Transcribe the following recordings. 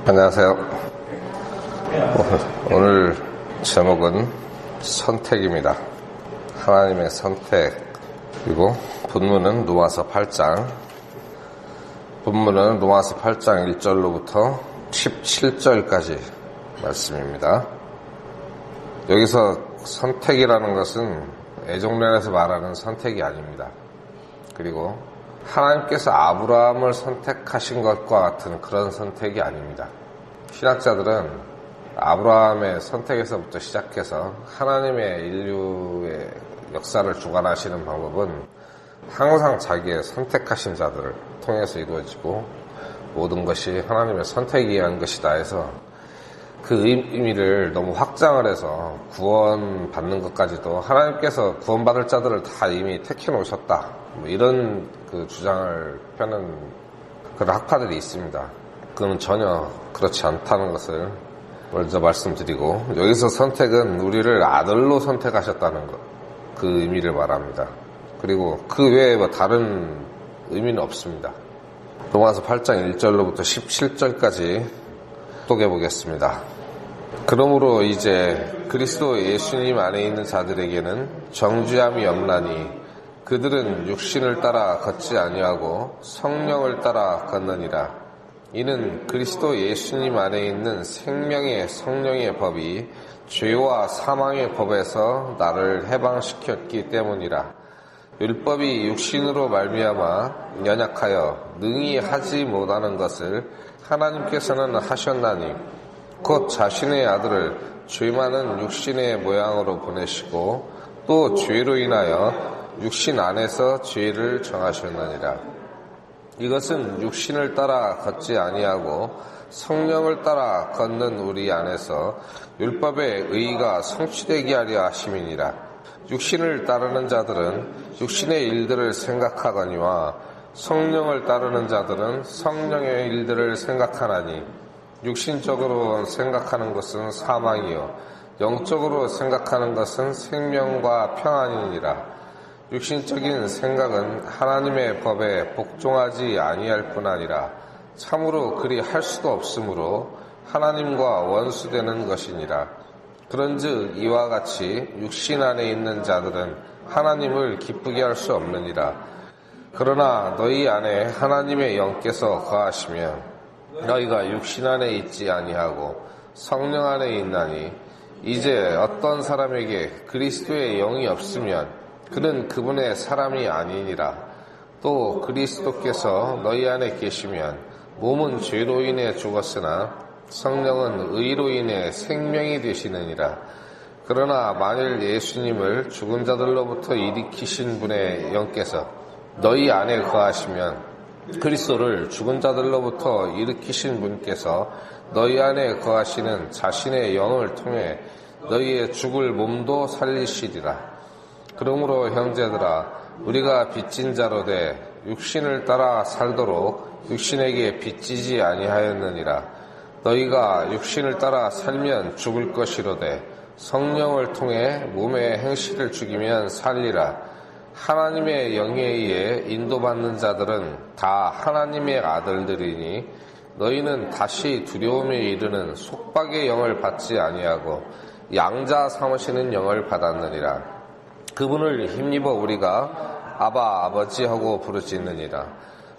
안녕하세요. 오늘 제목은 선택입니다. 하나님의 선택. 그리고 본문은 로마서 8장. 본문은 로마서 8장 1절로부터 17절까지 말씀입니다. 여기서 선택이라는 것은 애정론에서 말하는 선택이 아닙니다. 그리고 하나님께서 아브라함을 선택하신 것과 같은 그런 선택이 아닙니다. 신학자들은 아브라함의 선택에서부터 시작해서 하나님의 인류의 역사를 주관하시는 방법은 항상 자기의 선택하신 자들을 통해서 이루어지고 모든 것이 하나님의 선택에 의한 것이다 해서 그 의미를 너무 확장을 해서 구원받는 것까지도 하나님께서 구원받을 자들을 다 이미 택해 놓으셨다, 이런 그 주장을 펴는 그런 학파들이 있습니다. 그건 전혀 그렇지 않다는 것을 먼저 말씀드리고, 여기서 선택은 우리를 아들로 선택하셨다는 것, 그 의미를 말합니다. 그리고 그 외에 다른 의미는 없습니다. 로마서 8장 1절로부터 17절까지 소개해보겠습니다. 그러므로 이제 그리스도 예수님 안에 있는 자들에게는 정죄함이 없나니 그들은 육신을 따라 걷지 아니하고 성령을 따라 걷느니라. 이는 그리스도 예수님 안에 있는 생명의 성령의 법이 죄와 사망의 법에서 나를 해방시켰기 때문이라. 율법이 육신으로 말미암아 연약하여 능히 하지 못하는 것을 하나님께서는 하셨나니 곧 자신의 아들을 죄 많은 육신의 모양으로 보내시고 또 죄로 인하여 육신 안에서 죄를 정하셨느니라. 이것은 육신을 따라 걷지 아니하고 성령을 따라 걷는 우리 안에서 율법의 의의가 성취되게 하려 하심이니라. 육신을 따르는 자들은 육신의 일들을 생각하거니와 성령을 따르는 자들은 성령의 일들을 생각하나니 육신적으로 생각하는 것은 사망이요 영적으로 생각하는 것은 생명과 평안이니라. 육신적인 생각은 하나님의 법에 복종하지 아니할 뿐 아니라 참으로 그리 할 수도 없으므로 하나님과 원수되는 것이니라. 그런즉 이와 같이 육신 안에 있는 자들은 하나님을 기쁘게 할 수 없느니라. 그러나 너희 안에 하나님의 영께서 거하시면 너희가 육신 안에 있지 아니하고 성령 안에 있나니 이제 어떤 사람에게 그리스도의 영이 없으면 그는 그분의 사람이 아니니라. 또 그리스도께서 너희 안에 계시면 몸은 죄로 인해 죽었으나 성령은 의로 인해 생명이 되시느니라. 그러나 만일 예수님을 죽은 자들로부터 일으키신 분의 영께서 너희 안에 거하시면 그리스도를 죽은 자들로부터 일으키신 분께서 너희 안에 거하시는 자신의 영을 통해 너희의 죽을 몸도 살리시리라. 그러므로 형제들아, 우리가 빚진 자로되 육신을 따라 살도록 육신에게 빚지지 아니하였느니라. 너희가 육신을 따라 살면 죽을 것이로되 성령을 통해 몸의 행실을 죽이면 살리라. 하나님의 영에 의해 인도받는 자들은 다 하나님의 아들들이니 너희는 다시 두려움에 이르는 속박의 영을 받지 아니하고 양자 삼으시는 영을 받았느니라. 그분을 힘입어 우리가 아바 아버지 하고 부르짖느니라.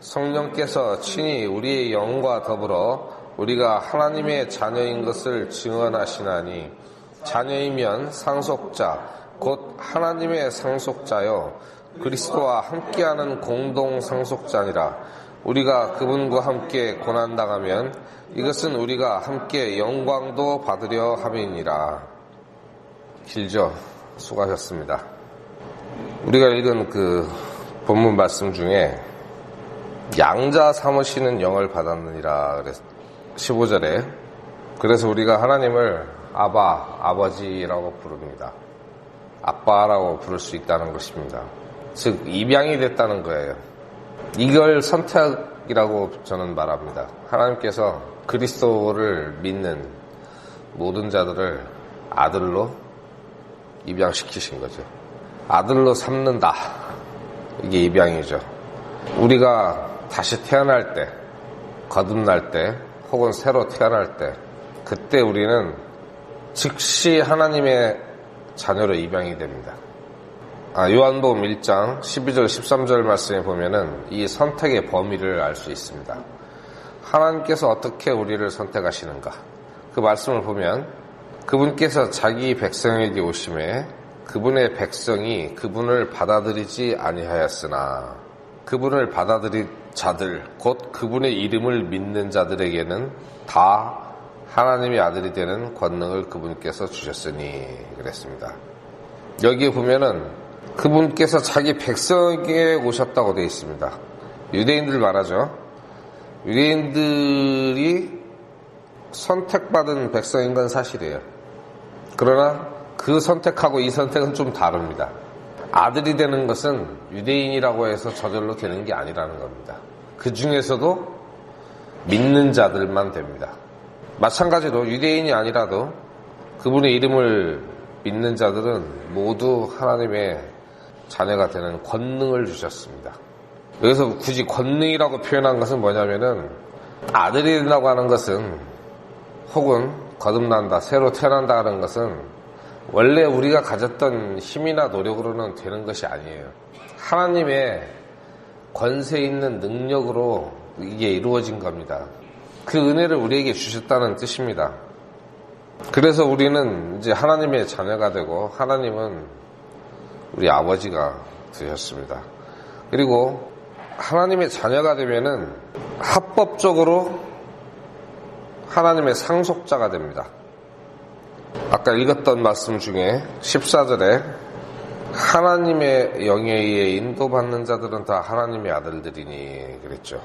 성령께서 친히 우리의 영과 더불어 우리가 하나님의 자녀인 것을 증언하시나니 자녀이면 상속자 곧 하나님의 상속자요 그리스도와 함께하는 공동 상속자니라. 우리가 그분과 함께 고난당하면 이것은 우리가 함께 영광도 받으려 함이니라. 길죠? 수고하셨습니다. 우리가 읽은 그 본문 말씀 중에 양자 삼으시는 영을 받았느니라 그랬 15절에. 그래서 우리가 하나님을 아바, 아버지라고 부릅니다. 아빠라고 부를 수 있다는 것입니다. 즉 입양이 됐다는 거예요. 이걸 선택이라고 저는 말합니다. 하나님께서 그리스도를 믿는 모든 자들을 아들로 입양시키신 거죠. 아들로 삼는다. 이게 입양이죠. 우리가 다시 태어날 때, 거듭날 때, 혹은 새로 태어날 때, 그때 우리는 즉시 하나님의 자녀로 입양이 됩니다. 요한복음 1장 12절 13절 말씀에 보면은 이 선택의 범위를 알 수 있습니다. 하나님께서 어떻게 우리를 선택하시는가? 그 말씀을 보면 그분께서 자기 백성에게 오심에 그분의 백성이 그분을 받아들이지 아니하였으나 그분을 받아들인 자들, 곧 그분의 이름을 믿는 자들에게는 다 하나님의 아들이 되는 권능을 그분께서 주셨으니 그랬습니다. 여기에 보면은 그분께서 자기 백성에게 오셨다고 되어 있습니다. 유대인들 말하죠. 유대인들이 선택받은 백성인 건 사실이에요. 그러나 그 선택하고 이 선택은 좀 다릅니다. 아들이 되는 것은 유대인이라고 해서 저절로 되는 게 아니라는 겁니다. 그 중에서도 믿는 자들만 됩니다. 마찬가지로 유대인이 아니라도 그분의 이름을 믿는 자들은 모두 하나님의 자녀가 되는 권능을 주셨습니다. 여기서 굳이 권능이라고 표현한 것은 뭐냐면은 아들이 된다고 하는 것은 혹은 거듭난다, 새로 태어난다 하는 것은 원래 우리가 가졌던 힘이나 노력으로는 되는 것이 아니에요. 하나님의 권세 있는 능력으로 이게 이루어진 겁니다. 그 은혜를 우리에게 주셨다는 뜻입니다. 그래서 우리는 이제 하나님의 자녀가 되고 하나님은 우리 아버지가 되셨습니다. 그리고 하나님의 자녀가 되면은 합법적으로 하나님의 상속자가 됩니다. 아까 읽었던 말씀 중에 14절에 하나님의 영에 의해 인도받는 자들은 다 하나님의 아들들이니 그랬죠.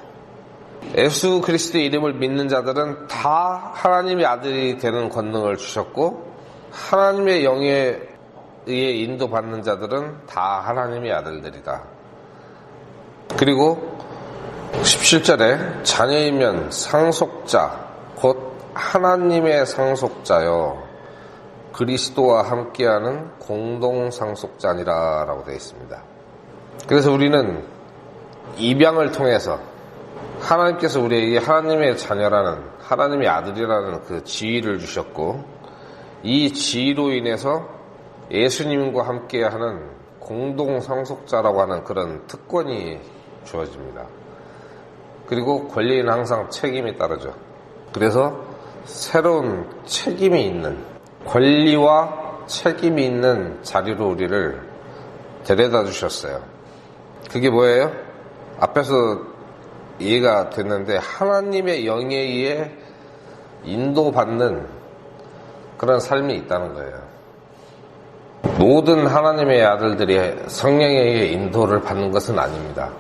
예수 그리스도의 이름을 믿는 자들은 다 하나님의 아들이 되는 권능을 주셨고 하나님의 영에 의해 인도받는 자들은 다 하나님의 아들들이다. 그리고 17절에 자녀이면 상속자 곧 하나님의 상속자요 그리스도와 함께하는 공동상속자니라 라고 되어 있습니다. 그래서 우리는 입양을 통해서 하나님께서 우리에게 하나님의 자녀라는 하나님의 아들이라는 그 지위를 주셨고 이 지위로 인해서 예수님과 함께하는 공동상속자라고 하는 그런 특권이 주어집니다. 그리고 권리는 항상 책임이 따르죠. 그래서 새로운 책임이 있는 권리와 책임이 있는 자리로 우리를 데려다 주셨어요. 그게 뭐예요? 앞에서 이해가 됐는데 하나님의 영에 의해 인도받는 그런 삶이 있다는 거예요. 모든 하나님의 아들들이 성령에 의해 인도를 받는 것은 아닙니다.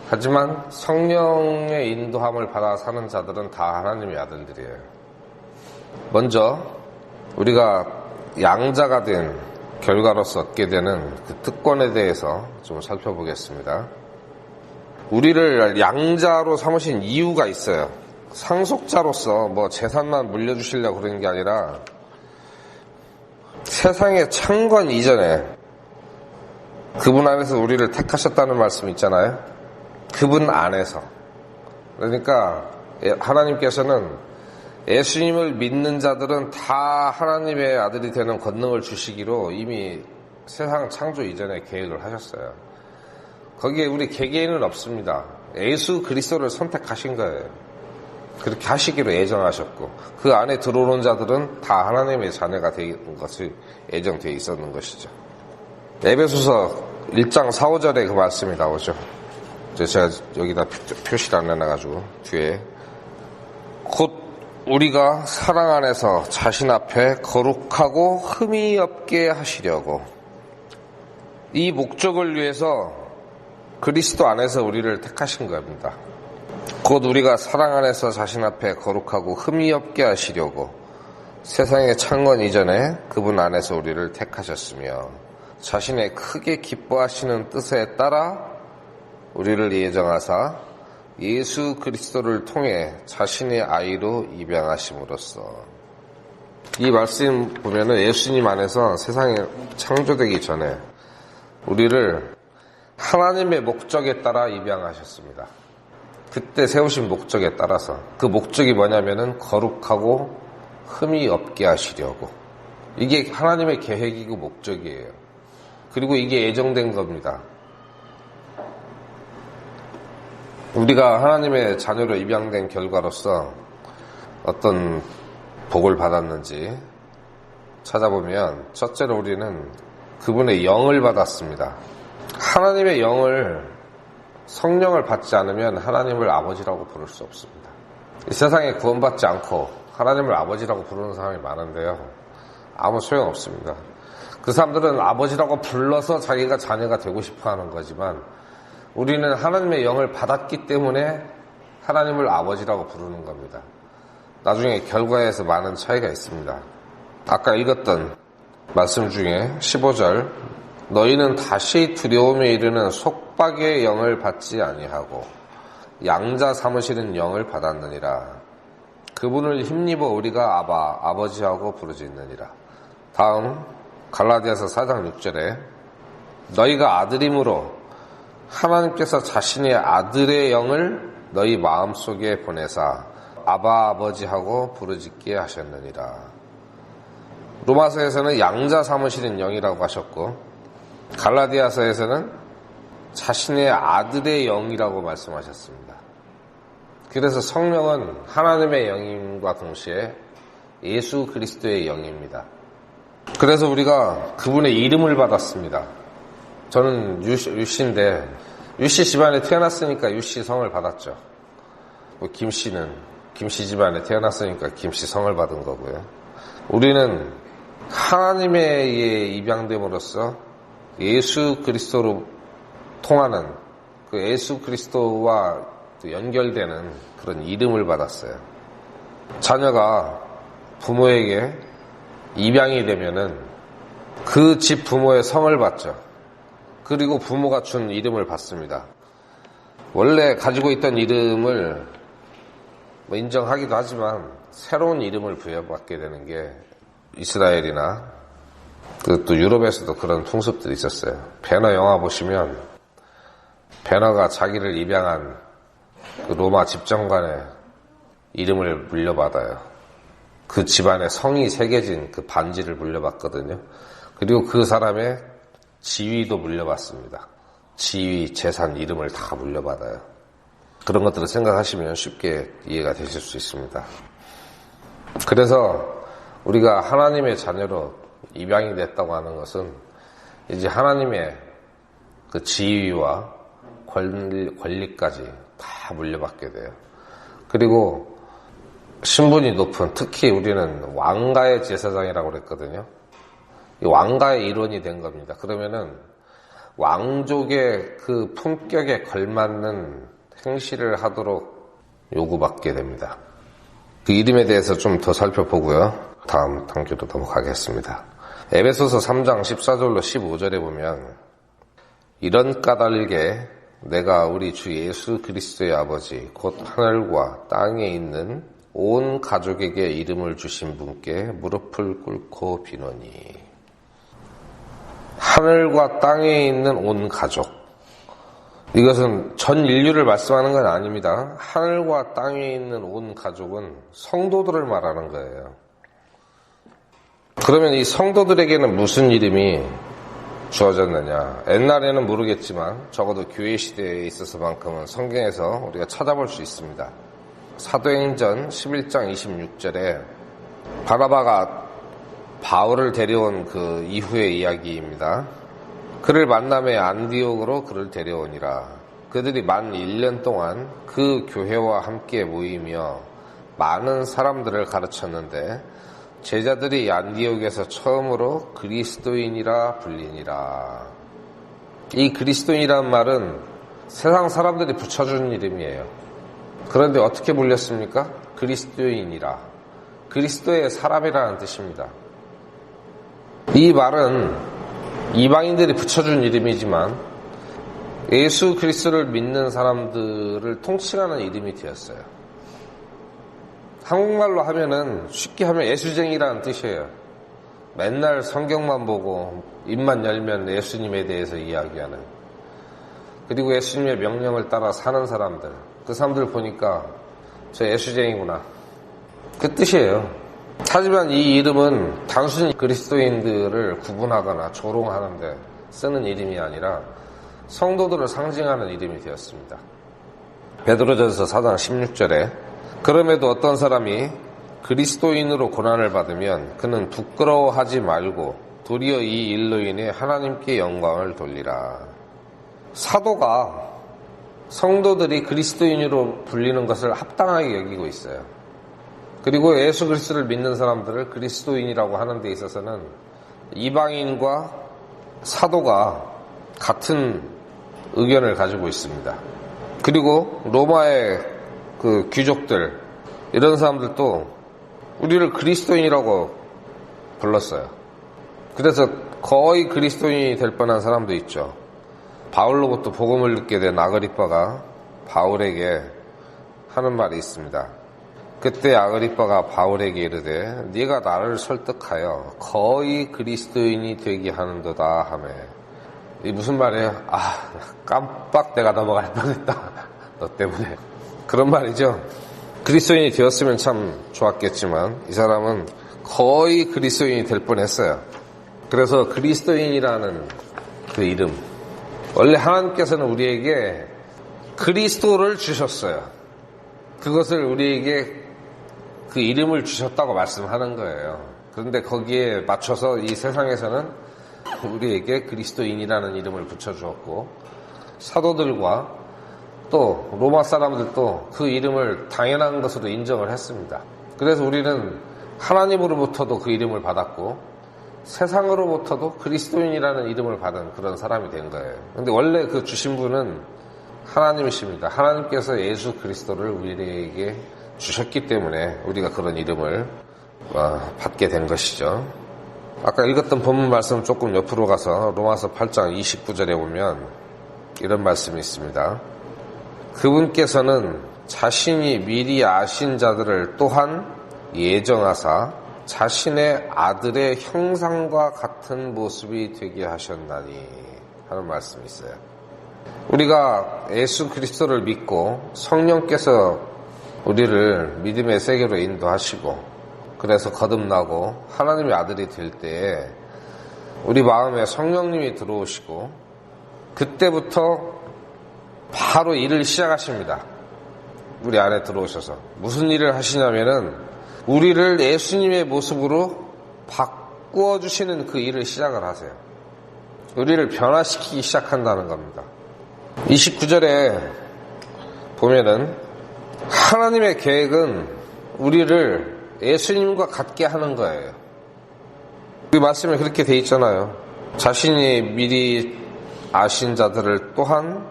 하지만 성령의 인도함을 받아 사는 자들은 다 하나님의 아들들이에요. 먼저 우리가 양자가 된 결과로서 얻게 되는 그 특권에 대해서 좀 살펴보겠습니다. 우리를 양자로 삼으신 이유가 있어요. 상속자로서 뭐 재산만 물려주시려고 그러는 게 아니라 세상의 창건 이전에 그분 안에서 우리를 택하셨다는 말씀 있잖아요. 그분 안에서. 그러니까 하나님께서는 예수님을 믿는 자들은 다 하나님의 아들이 되는 권능을 주시기로 이미 세상 창조 이전에 계획을 하셨어요. 거기에 우리 개개인은 없습니다. 예수 그리스도를 선택하신 거예요. 그렇게 하시기로 예정하셨고 그 안에 들어오는 자들은 다 하나님의 자녀가 되는 것이 예정되어 있었는 것이죠. 에베소서 1장 4, 5절에 그 말씀이 나오죠. 제가 여기다 표시를 안 해놔가지고 뒤에 곧 우리가 사랑 안에서 자신 앞에 거룩하고 흠이 없게 하시려고 이 목적을 위해서 그리스도 안에서 우리를 택하신 겁니다. 곧 우리가 사랑 안에서 자신 앞에 거룩하고 흠이 없게 하시려고 세상의 창건 이전에 그분 안에서 우리를 택하셨으며 자신의 크게 기뻐하시는 뜻에 따라 우리를 예정하사 예수 그리스도를 통해 자신의 아이로 입양하심으로써 이 말씀 보면은 예수님 안에서 세상이 창조되기 전에 우리를 하나님의 목적에 따라 입양하셨습니다. 그때 세우신 목적에 따라서, 그 목적이 뭐냐면은 거룩하고 흠이 없게 하시려고. 이게 하나님의 계획이고 목적이에요. 그리고 이게 예정된 겁니다. 우리가 하나님의 자녀로 입양된 결과로서 어떤 복을 받았는지 찾아보면, 첫째로 우리는 그분의 영을 받았습니다. 하나님의 영을, 성령을 받지 않으면 하나님을 아버지라고 부를 수 없습니다. 이 세상에 구원받지 않고 하나님을 아버지라고 부르는 사람이 많은데요, 아무 소용없습니다. 그 사람들은 아버지라고 불러서 자기가 자녀가 되고 싶어 하는 거지만, 우리는 하나님의 영을 받았기 때문에 하나님을 아버지라고 부르는 겁니다. 나중에 결과에서 많은 차이가 있습니다. 아까 읽었던 말씀 중에 15절, 너희는 다시 두려움에 이르는 속박의 영을 받지 아니하고 양자 삼으시는 영을 받았느니라. 그분을 힘입어 우리가 아바, 아버지하고 부르짖느니라. 다음 갈라디아서 4장 6절에 너희가 아들임으로 하나님께서 자신의 아들의 영을 너희 마음속에 보내사 아바 아버지하고 부르짖게 하셨느니라. 로마서에서는 양자 삼으시는 영이라고 하셨고, 갈라디아서에서는 자신의 아들의 영이라고 말씀하셨습니다. 그래서 성령은 하나님의 영임과 동시에 예수 그리스도의 영입니다. 그래서 우리가 그분의 이름을 받았습니다. 저는 유씨인데, 유씨 집안에 태어났으니까 유씨 성을 받았죠. 김씨는 김씨 집안에 태어났으니까 김씨 성을 받은 거고요. 우리는 하나님의 입양됨으로써 예수 그리스도로 통하는, 그 예수 그리스도와 연결되는 그런 이름을 받았어요. 자녀가 부모에게 입양이 되면은 그 집 부모의 성을 받죠. 그리고 부모가 준 이름을 받습니다. 원래 가지고 있던 이름을 인정하기도 하지만 새로운 이름을 부여받게 되는 게 이스라엘이나 또 유럽에서도 그런 풍습들이 있었어요. 배너 영화 보시면 배너가 자기를 입양한 그 로마 집정관의 이름을 물려받아요. 그 집안에 성이 새겨진 그 반지를 물려받거든요. 그리고 그 사람의 지위도 물려받습니다. 지위, 재산, 이름을 다 물려받아요. 그런 것들을 생각하시면 쉽게 이해가 되실 수 있습니다. 그래서 우리가 하나님의 자녀로 입양이 됐다고 하는 것은 이제 하나님의 그 지위와 권리까지 다 물려받게 돼요. 그리고 신분이 높은, 특히 우리는 왕가의 제사장이라고 그랬거든요. 이 왕가의 일원이 된 겁니다. 그러면은 왕족의 그 품격에 걸맞는 행실을 하도록 요구받게 됩니다. 그 이름에 대해서 좀 더 살펴보고요. 다음 단계로 넘어가겠습니다. 에베소서 3장 14절로 15절에 보면, 이런 까닭에 내가 우리 주 예수 그리스도의 아버지 곧 하늘과 땅에 있는 온 가족에게 이름을 주신 분께 무릎을 꿇고 비노니. 하늘과 땅에 있는 온 가족, 이것은 전 인류를 말씀하는 건 아닙니다. 하늘과 땅에 있는 온 가족은 성도들을 말하는 거예요. 그러면 이 성도들에게는 무슨 이름이 주어졌느냐? 옛날에는 모르겠지만 적어도 교회 시대에 있어서만큼은 성경에서 우리가 찾아볼 수 있습니다. 사도행전 11장 26절에 바나바가 바울을 데려온 그 이후의 이야기입니다. 그를 만남에 안디옥으로 그를 데려오니라. 그들이 만 1년 동안 그 교회와 함께 모이며 많은 사람들을 가르쳤는데 제자들이 안디옥에서 처음으로 그리스도인이라 불리니라. 이 그리스도인이라는 말은 세상 사람들이 붙여준 이름이에요. 그런데 어떻게 불렸습니까? 그리스도인이라. 그리스도의 사람이라는 뜻입니다. 이 말은 이방인들이 붙여준 이름이지만 예수 그리스도를 믿는 사람들을 통칭하는 이름이 되었어요. 한국말로 하면은 쉽게 하면 예수쟁이라는 뜻이에요. 맨날 성경만 보고 입만 열면 예수님에 대해서 이야기하는, 그리고 예수님의 명령을 따라 사는 사람들, 그 사람들 보니까 저 예수쟁이구나. 그 뜻이에요. 하지만 이 이름은 단순히 그리스도인들을 구분하거나 조롱하는데 쓰는 이름이 아니라 성도들을 상징하는 이름이 되었습니다. 베드로전서 4장 16절에 그럼에도 어떤 사람이 그리스도인으로 고난을 받으면 그는 부끄러워하지 말고 도리어 이 일로 인해 하나님께 영광을 돌리라. 사도가 성도들이 그리스도인으로 불리는 것을 합당하게 여기고 있어요. 그리고 예수 그리스도를 믿는 사람들을 그리스도인이라고 하는 데 있어서는 이방인과 사도가 같은 의견을 가지고 있습니다. 그리고 로마의 그 귀족들, 이런 사람들도 우리를 그리스도인이라고 불렀어요. 그래서 거의 그리스도인이 될 뻔한 사람도 있죠. 바울로부터 복음을 듣게 된 아그리빠가 바울에게 하는 말이 있습니다. 그때 아그리빠가 바울에게 이르되 네가 나를 설득하여 거의 그리스도인이 되게 하는도다 하매. 이 무슨 말이에요? 깜빡 내가 넘어갈 뻔했다. 너 때문에. 그런 말이죠. 그리스도인이 되었으면 참 좋았겠지만 이 사람은 거의 그리스도인이 될 뻔했어요. 그래서 그리스도인이라는 그 이름, 원래 하나님께서는 우리에게 그리스도를 주셨어요. 그것을 우리에게 그 이름을 주셨다고 말씀하는 거예요. 그런데 거기에 맞춰서 이 세상에서는 우리에게 그리스도인이라는 이름을 붙여주었고, 사도들과 또 로마 사람들도 그 이름을 당연한 것으로 인정을 했습니다. 그래서 우리는 하나님으로부터도 그 이름을 받았고 세상으로부터도 그리스도인이라는 이름을 받은 그런 사람이 된 거예요. 근데 원래 그 주신 분은 하나님이십니다. 하나님께서 예수 그리스도를 우리에게 주셨기 때문에 우리가 그런 이름을 받게 된 것이죠. 아까 읽었던 본문 말씀 조금 옆으로 가서 로마서 8장 29절에 보면 이런 말씀이 있습니다. 그분께서는 자신이 미리 아신 자들을 또한 예정하사 자신의 아들의 형상과 같은 모습이 되게 하셨나니 하는 말씀이 있어요. 우리가 예수 그리스도를 믿고 성령께서 우리를 믿음의 세계로 인도하시고 그래서 거듭나고 하나님의 아들이 될 때에 우리 마음에 성령님이 들어오시고 그때부터 바로 일을 시작하십니다. 우리 안에 들어오셔서 무슨 일을 하시냐면은 우리를 예수님의 모습으로 바꾸어 주시는 그 일을 시작을 하세요. 우리를 변화시키기 시작한다는 겁니다. 29절에 보면은 하나님의 계획은 우리를 예수님과 같게 하는 거예요. 그 말씀에 그렇게 돼 있잖아요. 자신이 미리 아신 자들을 또한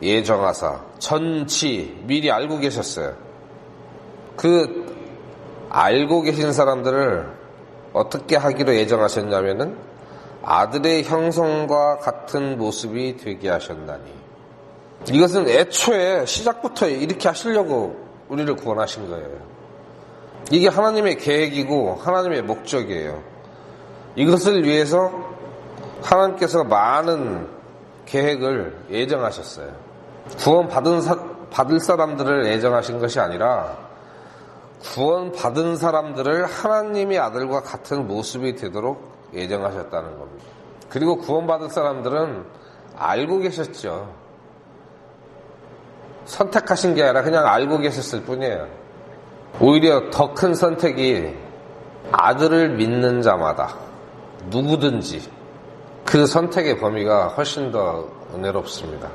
예정하사 전치 미리 알고 계셨어요. 그 알고 계신 사람들을 어떻게 하기로 예정하셨냐면은 아들의 형성과 같은 모습이 되게 하셨나니. 이것은 애초에 시작부터 이렇게 하시려고 우리를 구원하신 거예요. 이게 하나님의 계획이고 하나님의 목적이에요. 이것을 위해서 하나님께서 많은 계획을 예정하셨어요. 구원 받을 사람들을 예정하신 것이 아니라 구원 받은 사람들을 하나님의 아들과 같은 모습이 되도록 예정하셨다는 겁니다. 그리고 구원 받을 사람들은 알고 계셨죠. 선택하신 게 아니라 그냥 알고 계셨을 뿐이에요. 오히려 더 큰 선택이 아들을 믿는 자마다 누구든지 그 선택의 범위가 훨씬 더 은혜롭습니다.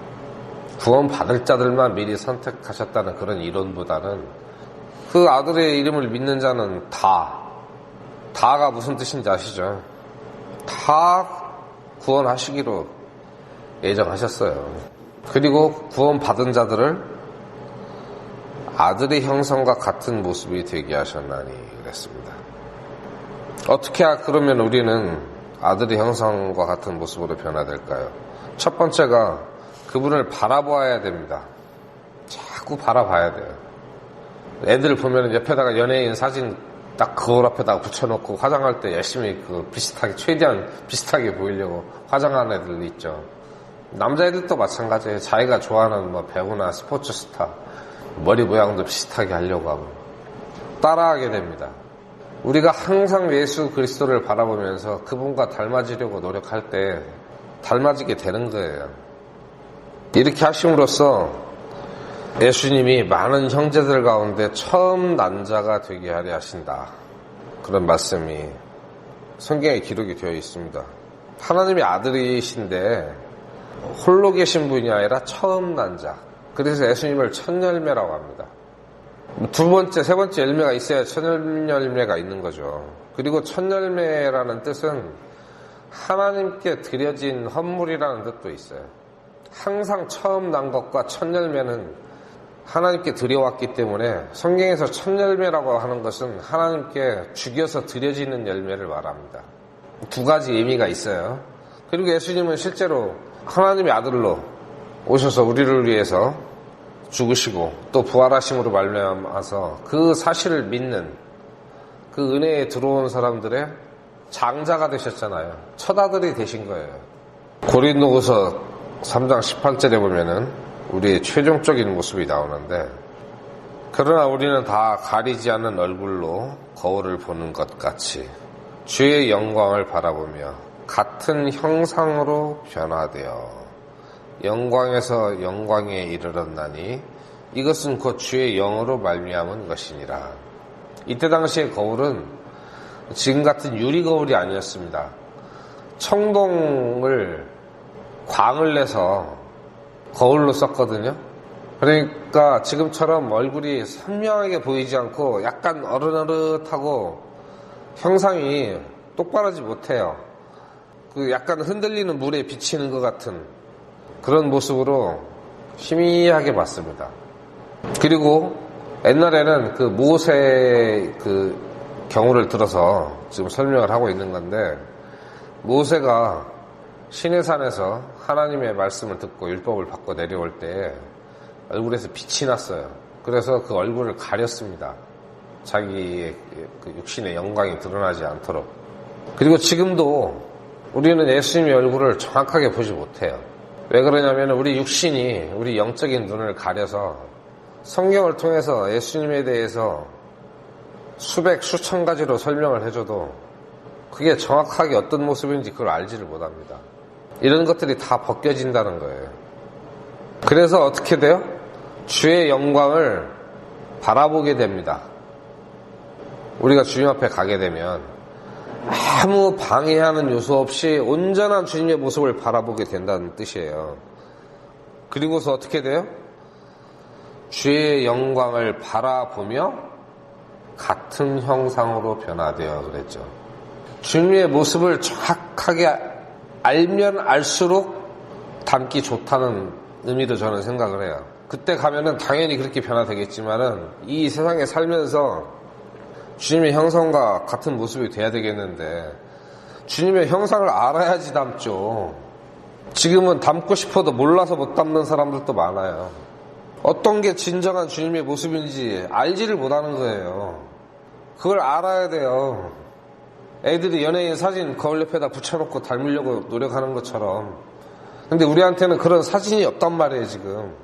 구원 받을 자들만 미리 선택하셨다는 그런 이론보다는 그 아들의 이름을 믿는 자는 다가 무슨 뜻인지 아시죠? 다 구원하시기로 예정하셨어요. 그리고 구원 받은 자들을 아들의 형상과 같은 모습이 되게 하셨나니 그랬습니다. 어떻게 그러면 우리는 아들의 형상과 같은 모습으로 변화될까요? 첫 번째가 그분을 바라봐야 됩니다. 자꾸 바라봐야 돼요. 애들 보면 옆에다가 연예인 사진 딱 거울 앞에다가 붙여놓고 화장할 때 열심히 그 비슷하게 최대한 비슷하게 보이려고 화장하는 애들 있죠. 남자애들도 마찬가지예요. 자기가 좋아하는 뭐 배우나 스포츠 스타 머리 모양도 비슷하게 하려고 하고 따라하게 됩니다. 우리가 항상 예수 그리스도를 바라보면서 그분과 닮아지려고 노력할 때 닮아지게 되는 거예요. 이렇게 하심으로써 예수님이 많은 형제들 가운데 처음 난 자가 되게 하려 하신다. 그런 말씀이 성경에 기록이 되어 있습니다. 하나님의 아들이신데 홀로 계신 분이 아니라 처음 난 자. 그래서 예수님을 첫 열매라고 합니다. 두 번째, 세 번째 열매가 있어야 첫 열매가 있는 거죠. 그리고 첫 열매라는 뜻은 하나님께 드려진 헌물이라는 뜻도 있어요. 항상 처음 난 것과 첫 열매는 하나님께 드려왔기 때문에 성경에서 첫 열매라고 하는 것은 하나님께 죽여서 드려지는 열매를 말합니다. 두 가지 의미가 있어요. 그리고 예수님은 실제로 하나님의 아들로 오셔서 우리를 위해서 죽으시고 또 부활하심으로 말미암아서 그 사실을 믿는 그 은혜에 들어온 사람들의 장자가 되셨잖아요. 첫 아들이 되신 거예요. 고린도후서 3장 18절에 보면은 우리의 최종적인 모습이 나오는데, 그러나 우리는 다 가리지 않는 얼굴로 거울을 보는 것 같이 주의 영광을 바라보며 같은 형상으로 변화되어 영광에서 영광에 이르렀나니 이것은 곧 주의 영으로 말미암은 것이니라. 이때 당시의 거울은 지금 같은 유리 거울이 아니었습니다. 청동을 광을 내서 거울로 썼거든요. 그러니까 지금처럼 얼굴이 선명하게 보이지 않고 약간 어른어릇하고 형상이 똑바르지 못해요. 그 약간 흔들리는 물에 비치는 것 같은 그런 모습으로 희미하게 봤습니다. 그리고 옛날에는 그 모세 그 경우를 들어서 지금 설명을 하고 있는 건데, 모세가 시내산에서 하나님의 말씀을 듣고 율법을 받고 내려올 때 얼굴에서 빛이 났어요. 그래서 그 얼굴을 가렸습니다. 자기의 그 육신의 영광이 드러나지 않도록. 그리고 지금도 우리는 예수님의 얼굴을 정확하게 보지 못해요. 왜 그러냐면 우리 육신이 우리 영적인 눈을 가려서 성경을 통해서 예수님에 대해서 수백 수천 가지로 설명을 해줘도 그게 정확하게 어떤 모습인지 그걸 알지를 못합니다. 이런 것들이 다 벗겨진다는 거예요. 그래서 어떻게 돼요? 주의 영광을 바라보게 됩니다. 우리가 주님 앞에 가게 되면 아무 방해하는 요소 없이 온전한 주님의 모습을 바라보게 된다는 뜻이에요. 그리고서 어떻게 돼요? 주의 영광을 바라보며 같은 형상으로 변화되어 그랬죠. 주님의 모습을 정확하게 알면 알수록 닮기 좋다는 의미로 저는 생각을 해요. 그때 가면은 당연히 그렇게 변화되겠지만은 이 세상에 살면서 주님의 형상과 같은 모습이 돼야 되겠는데 주님의 형상을 알아야지 닮죠. 지금은 닮고 싶어도 몰라서 못 닮는 사람들도 많아요. 어떤 게 진정한 주님의 모습인지 알지를 못하는 거예요. 그걸 알아야 돼요. 애들이 연예인 사진 거울 옆에다 붙여놓고 닮으려고 노력하는 것처럼. 근데 우리한테는 그런 사진이 없단 말이에요. 지금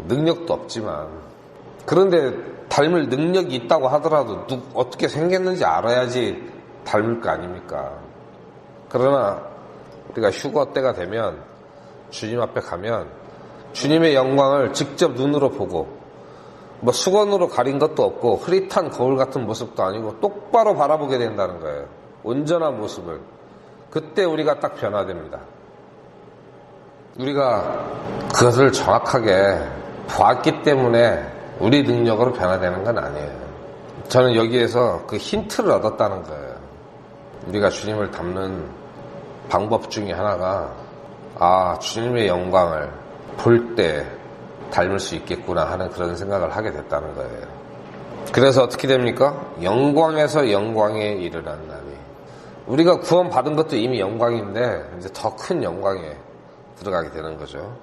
능력도 없지만. 그런데 닮을 능력이 있다고 하더라도 어떻게 생겼는지 알아야지 닮을 거 아닙니까? 그러나 우리가 휴거 때가 되면 주님 앞에 가면 주님의 영광을 직접 눈으로 보고 뭐 수건으로 가린 것도 없고 흐릿한 거울 같은 모습도 아니고 똑바로 바라보게 된다는 거예요. 온전한 모습을. 그때 우리가 딱 변화됩니다. 우리가 그것을 정확하게 보았기 때문에 우리 능력으로 변화되는 건 아니에요. 저는 여기에서 그 힌트를 얻었다는 거예요. 우리가 주님을 닮는 방법 중에 하나가 주님의 영광을 볼 때 닮을 수 있겠구나 하는 그런 생각을 하게 됐다는 거예요. 그래서 어떻게 됩니까? 영광에서 영광에 이르렀나니. 우리가 구원받은 것도 이미 영광인데 이제 더 큰 영광에 들어가게 되는 거죠.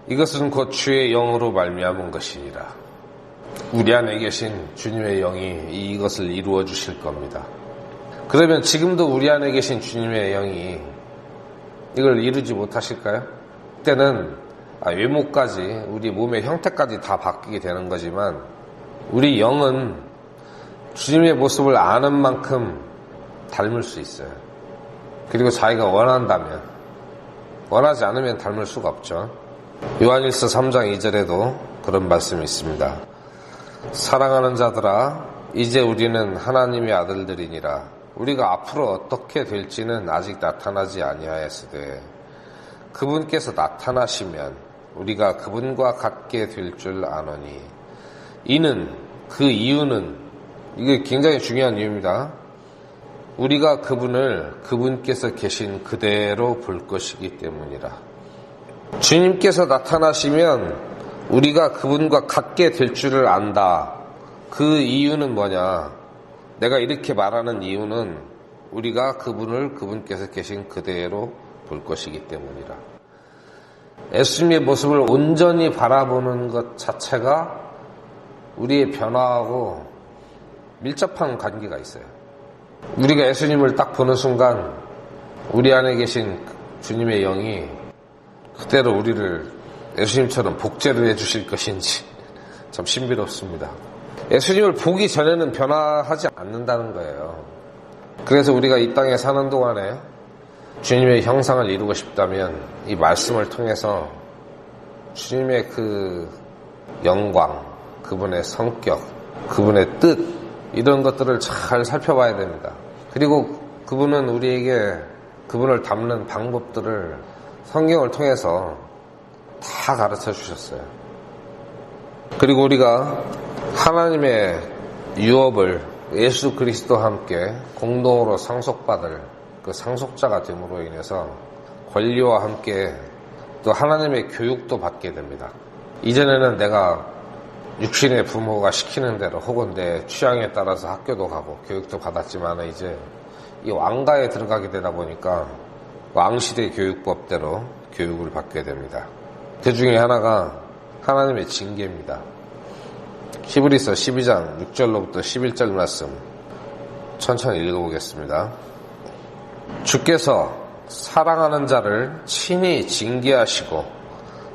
이것은 곧 주의 영으로 말미암은 것이니라. 우리 안에 계신 주님의 영이 이것을 이루어 주실 겁니다. 그러면 지금도 우리 안에 계신 주님의 영이 이걸 이루지 못하실까요? 그때는 외모까지, 우리 몸의 형태까지 다 바뀌게 되는 거지만 우리 영은 주님의 모습을 아는 만큼 닮을 수 있어요. 그리고 자기가 원한다면, 원하지 않으면 닮을 수가 없죠. 요한일서 3장 2절에도 그런 말씀이 있습니다. 사랑하는 자들아, 이제 우리는 하나님의 아들들이니라. 우리가 앞으로 어떻게 될지는 아직 나타나지 아니하였으되 그분께서 나타나시면 우리가 그분과 같게 될 줄 아노니. 그 이유는, 이게 굉장히 중요한 이유입니다. 우리가 그분께서 계신 그대로 볼 것이기 때문이라. 주님께서 나타나시면 우리가 그분과 같게 될 줄을 안다. 그 이유는 뭐냐? 내가 이렇게 말하는 이유는 우리가 그분께서 계신 그대로 볼 것이기 때문이라. 예수님의 모습을 온전히 바라보는 것 자체가 우리의 변화하고 밀접한 관계가 있어요. 우리가 예수님을 딱 보는 순간 우리 안에 계신 주님의 영이 그대로 우리를 예수님처럼 복제를 해주실 것인지 참 신비롭습니다. 예수님을 보기 전에는 변화하지 않는다는 거예요. 그래서 우리가 이 땅에 사는 동안에 주님의 형상을 이루고 싶다면 이 말씀을 통해서 주님의 그 영광, 그분의 성격, 그분의 뜻, 이런 것들을 잘 살펴봐야 됩니다. 그리고 그분은 우리에게 그분을 닮는 방법들을 성경을 통해서 다 가르쳐 주셨어요. 그리고 우리가 하나님의 유업을 예수 그리스도와 함께 공동으로 상속받을 그 상속자가 됨으로 인해서 권리와 함께 또 하나님의 교육도 받게 됩니다. 이전에는 내가 육신의 부모가 시키는 대로 혹은 내 취향에 따라서 학교도 가고 교육도 받았지만 이제 이 왕가에 들어가게 되다 보니까 왕실의 교육법대로 교육을 받게 됩니다. 그 중에 하나가 하나님의 징계입니다. 히브리서 12장 6절로부터 11절 말씀 천천히 읽어보겠습니다. 주께서 사랑하는 자를 친히 징계하시고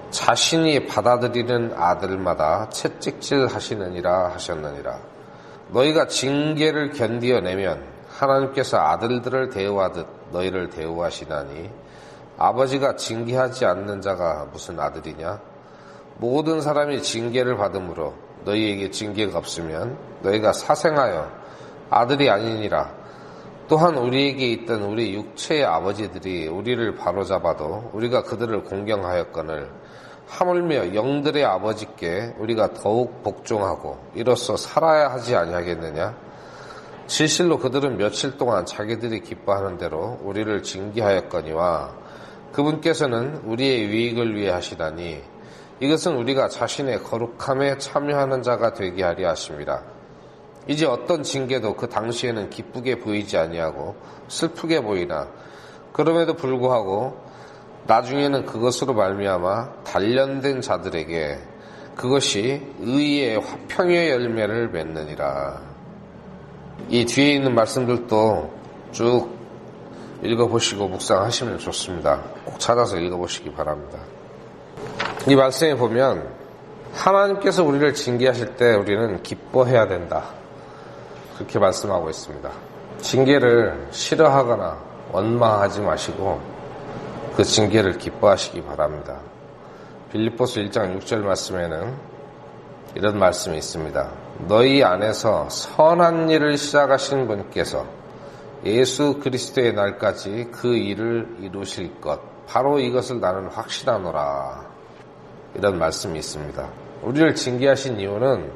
자신이 받아들이는 아들마다 채찍질 하시느니라 하셨느니라. 너희가 징계를 견디어내면 하나님께서 아들들을 대우하듯 너희를 대우하시나니 아버지가 징계하지 않는 자가 무슨 아들이냐? 모든 사람이 징계를 받음으로 너희에게 징계가 없으면 너희가 사생하여 아들이 아니니라. 또한 우리에게 있던 우리 육체의 아버지들이 우리를 바로잡아도 우리가 그들을 공경하였거늘 하물며 영들의 아버지께 우리가 더욱 복종하고 이로써 살아야 하지 아니하겠느냐? 실실로 그들은 며칠 동안 자기들이 기뻐하는 대로 우리를 징계하였거니와 그분께서는 우리의 유익을 위해 하시다니 이것은 우리가 자신의 거룩함에 참여하는 자가 되게 하려 하심이라. 이제 어떤 징계도 그 당시에는 기쁘게 보이지 아니하고 슬프게 보이나 그럼에도 불구하고 나중에는 그것으로 말미암아 단련된 자들에게 그것이 의의 화평의 열매를 맺느니라. 이 뒤에 있는 말씀들도 쭉 읽어보시고 묵상하시면 좋습니다. 꼭 찾아서 읽어보시기 바랍니다. 이 말씀에 보면 하나님께서 우리를 징계하실 때 우리는 기뻐해야 된다, 그렇게 말씀하고 있습니다. 징계를 싫어하거나 원망하지 마시고 그 징계를 기뻐하시기 바랍니다. 빌립보서 1장 6절 말씀에는 이런 말씀이 있습니다. 너희 안에서 선한 일을 시작하신 분께서 예수 그리스도의 날까지 그 일을 이루실 것, 바로 이것을 나는 확신하노라. 이런 말씀이 있습니다. 우리를 징계하신 이유는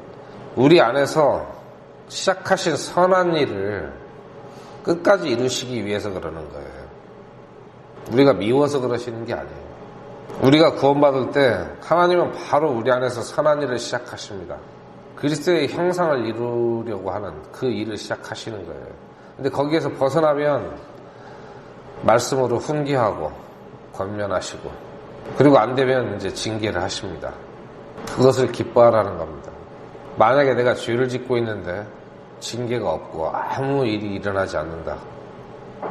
우리 안에서 시작하신 선한 일을 끝까지 이루시기 위해서 그러는 거예요. 우리가 미워서 그러시는 게 아니에요. 우리가 구원받을 때 하나님은 바로 우리 안에서 선한 일을 시작하십니다. 그리스도의 형상을 이루려고 하는 그 일을 시작하시는 거예요. 근데 거기에서 벗어나면 말씀으로 훈계하고 권면하시고 그리고 안 되면 이제 징계를 하십니다. 그것을 기뻐하라는 겁니다. 만약에 내가 죄를 짓고 있는데 징계가 없고 아무 일이 일어나지 않는다,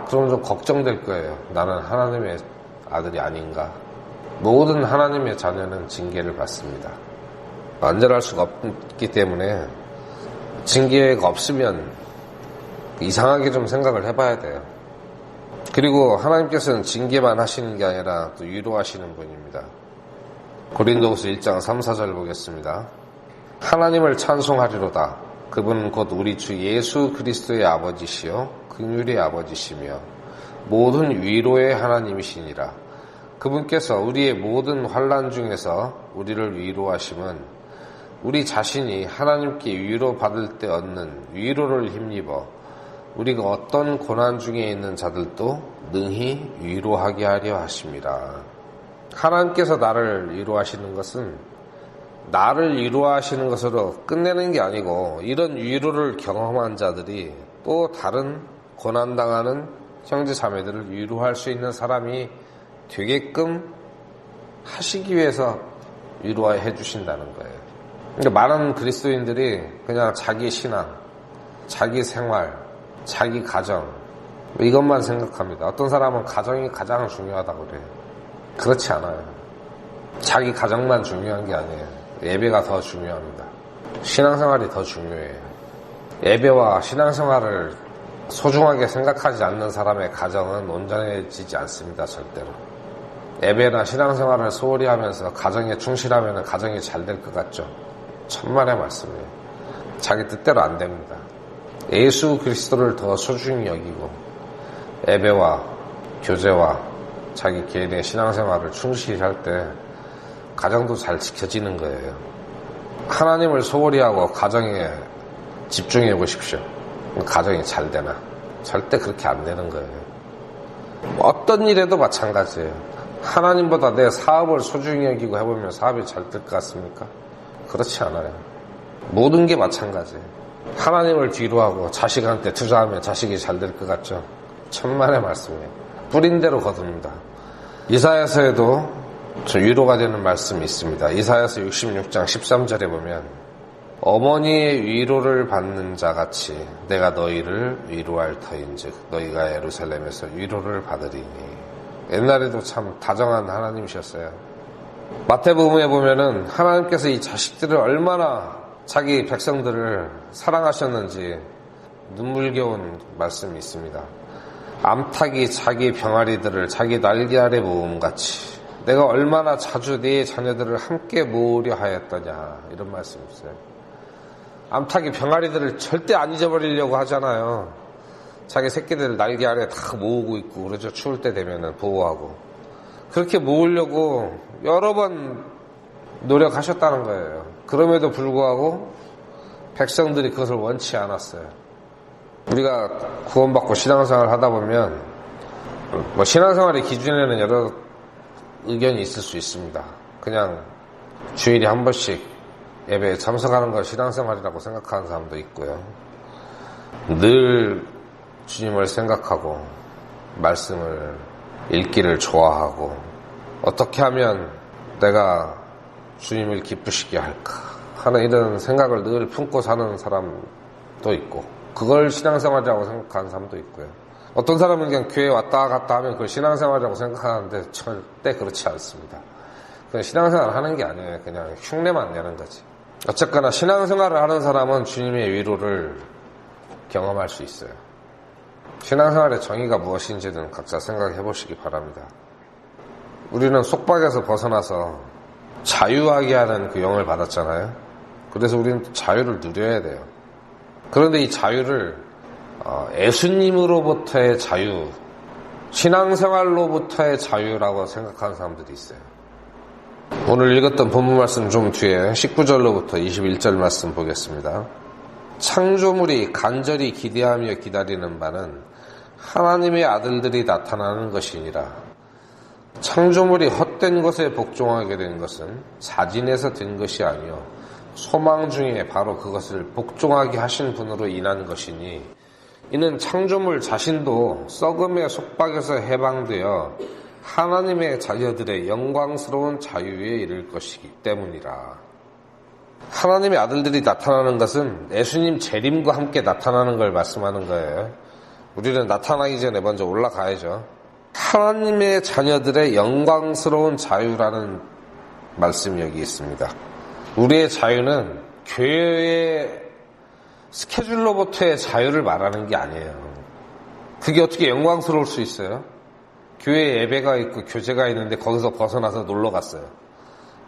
그러면 좀 걱정될 거예요. 나는 하나님의 아들이 아닌가? 모든 하나님의 자녀는 징계를 받습니다. 완전할 수가 없기 때문에 징계가 없으면 이상하게 좀 생각을 해봐야 돼요. 그리고 하나님께서는 징계만 하시는 게 아니라 또 위로하시는 분입니다. 고린도후서 1장 3, 4절 보겠습니다. 하나님을 찬송하리로다. 그분은 곧 우리 주 예수 그리스도의 아버지시요 긍휼의 아버지시며 모든 위로의 하나님이시니라. 그분께서 우리의 모든 환난 중에서 우리를 위로하심은 우리 자신이 하나님께 위로받을 때 얻는 위로를 힘입어 우리가 어떤 고난 중에 있는 자들도 능히 위로하게 하려 하심이라. 하나님께서 나를 위로하시는 것은 나를 위로하시는 것으로 끝내는 게 아니고 이런 위로를 경험한 자들이 또 다른 고난당하는 형제 자매들을 위로할 수 있는 사람이 되게끔 하시기 위해서 위로해 주신다는 거예요. 그러니까 많은 그리스도인들이 그냥 자기 신앙, 자기 생활, 자기 가정 이것만 생각합니다. 어떤 사람은 가정이 가장 중요하다고 그래요. 그렇지 않아요. 자기 가정만 중요한 게 아니에요. 예배가 더 중요합니다. 신앙생활이 더 중요해요. 예배와 신앙생활을 소중하게 생각하지 않는 사람의 가정은 온전해지지 않습니다. 절대로. 예배나 신앙생활을 소홀히 하면서 가정에 충실하면 가정이 잘 될 것 같죠? 천만의 말씀이에요. 자기 뜻대로 안 됩니다. 예수 그리스도를 더 소중히 여기고 예배와 교제와 자기 개인의 신앙생활을 충실히 할 때 가정도 잘 지켜지는 거예요. 하나님을 소홀히 하고 가정에 집중해 보십시오. 가정이 잘 되나? 절대 그렇게 안 되는 거예요. 어떤 일에도 마찬가지예요. 하나님보다 내 사업을 소중히 여기고 해보면 사업이 잘 될 것 같습니까? 그렇지 않아요. 모든 게 마찬가지예요. 하나님을 뒤로 하고 자식한테 투자하면 자식이 잘 될 것 같죠? 천만의 말씀이에요. 뿌린 대로 거둡니다. 이사야서에도 좀 위로가 되는 말씀이 있습니다. 이사야서 66장 13절에 보면 어머니의 위로를 받는 자같이 내가 너희를 위로할 터인즉 너희가 예루살렘에서 위로를 받으리니. 옛날에도 참 다정한 하나님이셨어요. 마태복음에 보면은 하나님께서 이 자식들을 얼마나 자기 백성들을 사랑하셨는지 눈물겨운 말씀이 있습니다. 암탉이 자기 병아리들을 자기 날개 아래 모음같이 내가 얼마나 자주 네 자녀들을 함께 모으려 하였더냐, 이런 말씀이 있어요. 암탉이 병아리들을 절대 안 잊어버리려고 하잖아요. 자기 새끼들 날개 아래 다 모으고 있고 그러죠. 추울 때 되면은 보호하고. 그렇게 모으려고 여러 번 노력하셨다는 거예요. 그럼에도 불구하고 백성들이 그것을 원치 않았어요. 우리가 구원받고 신앙생활을 하다 보면 신앙생활의 기준에는 여러 의견이 있을 수 있습니다. 그냥 주일에 한 번씩 예배에 참석하는 걸 신앙생활이라고 생각하는 사람도 있고요. 늘 주님을 생각하고 말씀을 읽기를 좋아하고 어떻게 하면 내가 주님을 기쁘시게 할까 하는 이런 생각을 늘 품고 사는 사람도 있고 그걸 신앙생활이라고 생각하는 사람도 있고요. 어떤 사람은 그냥 교회 왔다 갔다 하면 그걸 신앙생활이라고 생각하는데 절대 그렇지 않습니다. 그냥 신앙생활을 하는 게 아니에요. 그냥 흉내만 내는 거지. 어쨌거나 신앙생활을 하는 사람은 주님의 위로를 경험할 수 있어요. 신앙생활의 정의가 무엇인지는 각자 생각해 보시기 바랍니다. 우리는 속박에서 벗어나서 자유하게 하는 그 영을 받았잖아요. 그래서 우리는 자유를 누려야 돼요. 그런데 이 자유를 예수님으로부터의 자유, 신앙생활로부터의 자유라고 생각하는 사람들이 있어요. 오늘 읽었던 본문 말씀 좀 뒤에 19절로부터 21절 말씀 보겠습니다. 창조물이 간절히 기대하며 기다리는 바는 하나님의 아들들이 나타나는 것이니라. 창조물이 헛된 것에 복종하게 된 것은 자진해서 된 것이 아니요 소망 중에 바로 그것을 복종하게 하신 분으로 인한 것이니 이는 창조물 자신도 썩음의 속박에서 해방되어 하나님의 자녀들의 영광스러운 자유에 이를 것이기 때문이라. 하나님의 아들들이 나타나는 것은 예수님 재림과 함께 나타나는 걸 말씀하는 거예요. 우리는 나타나기 전에 먼저 올라가야죠. 하나님의 자녀들의 영광스러운 자유라는 말씀이 여기 있습니다. 우리의 자유는 교회의 스케줄로부터의 자유를 말하는 게 아니에요. 그게 어떻게 영광스러울 수 있어요? 교회에 예배가 있고 교제가 있는데 거기서 벗어나서 놀러 갔어요.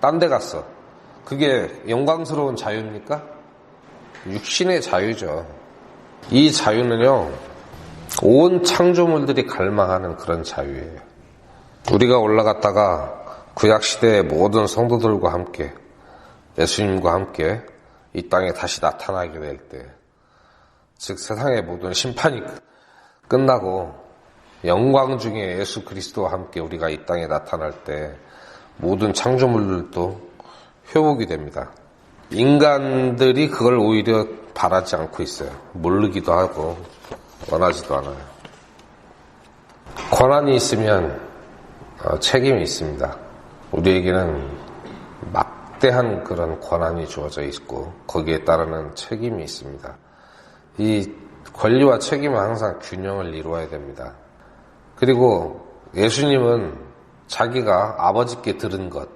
딴 데 갔어. 그게 영광스러운 자유입니까? 육신의 자유죠. 이 자유는요, 온 창조물들이 갈망하는 그런 자유예요. 우리가 올라갔다가 구약시대의 모든 성도들과 함께, 예수님과 함께 이 땅에 다시 나타나게 될 때, 즉 세상의 모든 심판이 끝나고 영광 중에 예수 그리스도와 함께 우리가 이 땅에 나타날 때 모든 창조물들도 회복이 됩니다. 인간들이 그걸 오히려 바라지 않고 있어요. 모르기도 하고 원하지도 않아요. 권한이 있으면 책임이 있습니다. 우리에게는 막대한 그런 권한이 주어져 있고 거기에 따르는 책임이 있습니다. 이 권리와 책임은 항상 균형을 이루어야 됩니다. 그리고 예수님은 자기가 아버지께 들은 것,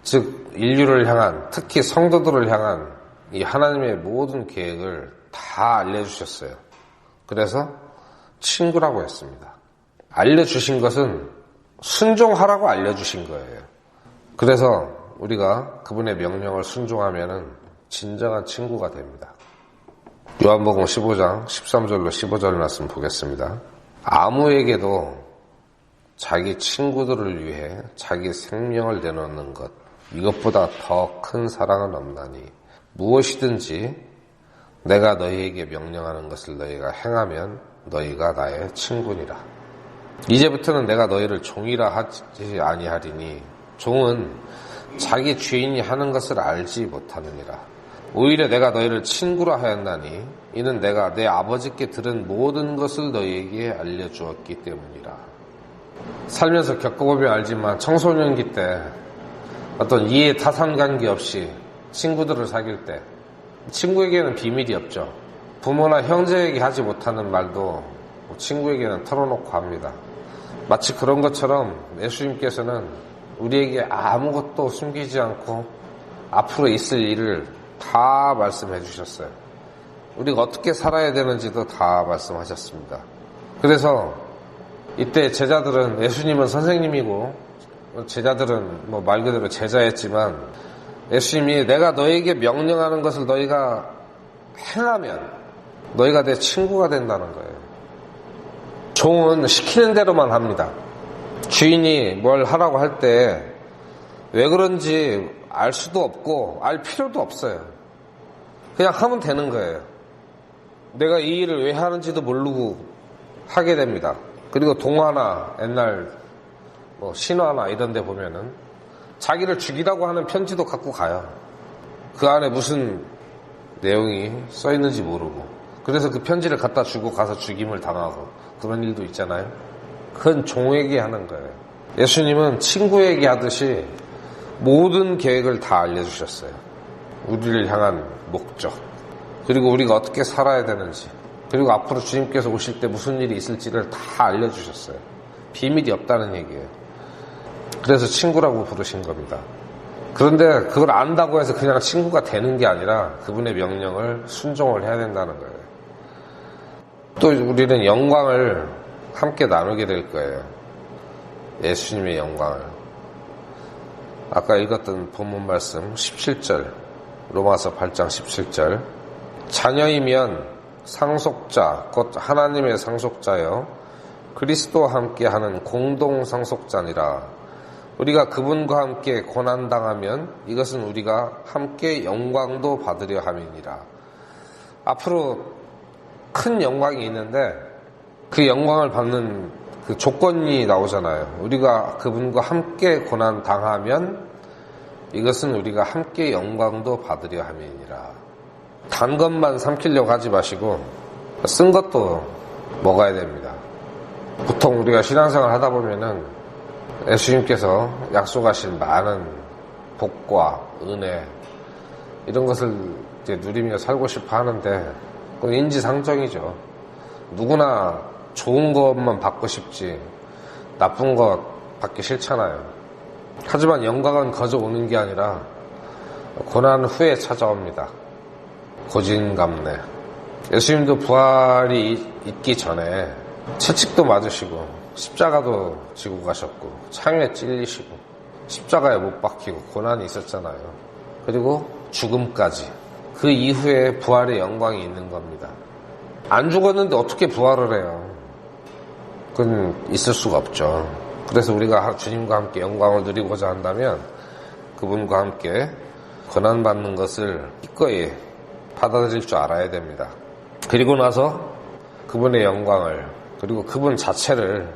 즉 인류를 향한, 특히 성도들을 향한 이 하나님의 모든 계획을 다 알려주셨어요. 그래서 친구라고 했습니다. 알려주신 것은 순종하라고 알려주신 거예요. 그래서 우리가 그분의 명령을 순종하면 진정한 친구가 됩니다. 요한복음 15장 13절로 15절 말씀 보겠습니다. 아무에게도 자기 친구들을 위해 자기 생명을 내놓는 것, 이것보다 더 큰 사랑은 없나니 무엇이든지 내가 너희에게 명령하는 것을 너희가 행하면 너희가 나의 친구니라. 이제부터는 내가 너희를 종이라 하지 아니하리니 종은 자기 주인이 하는 것을 알지 못하느니라. 오히려 내가 너희를 친구라 하였나니 이는 내가 내 아버지께 들은 모든 것을 너희에게 알려주었기 때문이라. 살면서 겪어보면 알지만 청소년기 때 어떤 이해 타산 관계 없이 친구들을 사귈 때 친구에게는 비밀이 없죠. 부모나 형제에게 하지 못하는 말도 친구에게는 털어놓고 합니다. 마치 그런 것처럼 예수님께서는 우리에게 아무것도 숨기지 않고 앞으로 있을 일을 다 말씀해 주셨어요. 우리가 어떻게 살아야 되는지도 다 말씀하셨습니다. 그래서 이때 제자들은, 예수님은 선생님이고 제자들은 말 그대로 제자였지만, 예수님이 내가 너에게 명령하는 것을 너희가 행하면 너희가 내 친구가 된다는 거예요. 종은 시키는 대로만 합니다. 주인이 뭘 하라고 할 때 왜 그런지 알 수도 없고 알 필요도 없어요. 그냥 하면 되는 거예요. 내가 이 일을 왜 하는지도 모르고 하게 됩니다. 그리고 동화나 옛날 신화나 이런 데 보면은 자기를 죽이라고 하는 편지도 갖고 가요. 그 안에 무슨 내용이 써 있는지 모르고, 그래서 그 편지를 갖다 주고 가서 죽임을 당하고 그런 일도 있잖아요. 그건 종에게 하는 거예요. 예수님은 친구에게 하듯이 모든 계획을 다 알려주셨어요. 우리를 향한 목적, 그리고 우리가 어떻게 살아야 되는지, 그리고 앞으로 주님께서 오실 때 무슨 일이 있을지를 다 알려주셨어요. 비밀이 없다는 얘기예요. 그래서 친구라고 부르신 겁니다. 그런데 그걸 안다고 해서 그냥 친구가 되는 게 아니라 그분의 명령을 순종을 해야 된다는 거예요. 또 우리는 영광을 함께 나누게 될 거예요. 예수님의 영광을. 아까 읽었던 본문 말씀 17절, 로마서 8장 17절, 자녀이면 상속자, 곧 하나님의 상속자여 그리스도와 함께하는 공동 상속자니라. 우리가 그분과 함께 고난당하면 이것은 우리가 함께 영광도 받으려 함이니라. 앞으로 큰 영광이 있는데 그 영광을 받는 그 조건이 나오잖아요. 우리가 그분과 함께 고난당하면 이것은 우리가 함께 영광도 받으려 함이니라. 단 것만 삼키려고 하지 마시고 쓴 것도 먹어야 됩니다. 보통 우리가 신앙생활 하다 보면은 예수님께서 약속하신 많은 복과 은혜 이런 것을 이제 누리며 살고 싶어 하는데 그건 인지상정이죠. 누구나 좋은 것만 받고 싶지 나쁜 것 받기 싫잖아요. 하지만 영광은 거저 오는 게 아니라 고난 후에 찾아옵니다. 고진감래. 예수님도 부활이 있기 전에 채찍도 맞으시고 십자가도 지고 가셨고 창에 찔리시고 십자가에 못 박히고 고난이 있었잖아요. 그리고 죽음까지. 그 이후에 부활의 영광이 있는 겁니다. 안 죽었는데 어떻게 부활을 해요? 그건 있을 수가 없죠. 그래서 우리가 주님과 함께 영광을 누리고자 한다면 그분과 함께 고난받는 것을 기꺼이 받아들일 줄 알아야 됩니다. 그리고 나서 그분의 영광을, 그리고 그분 자체를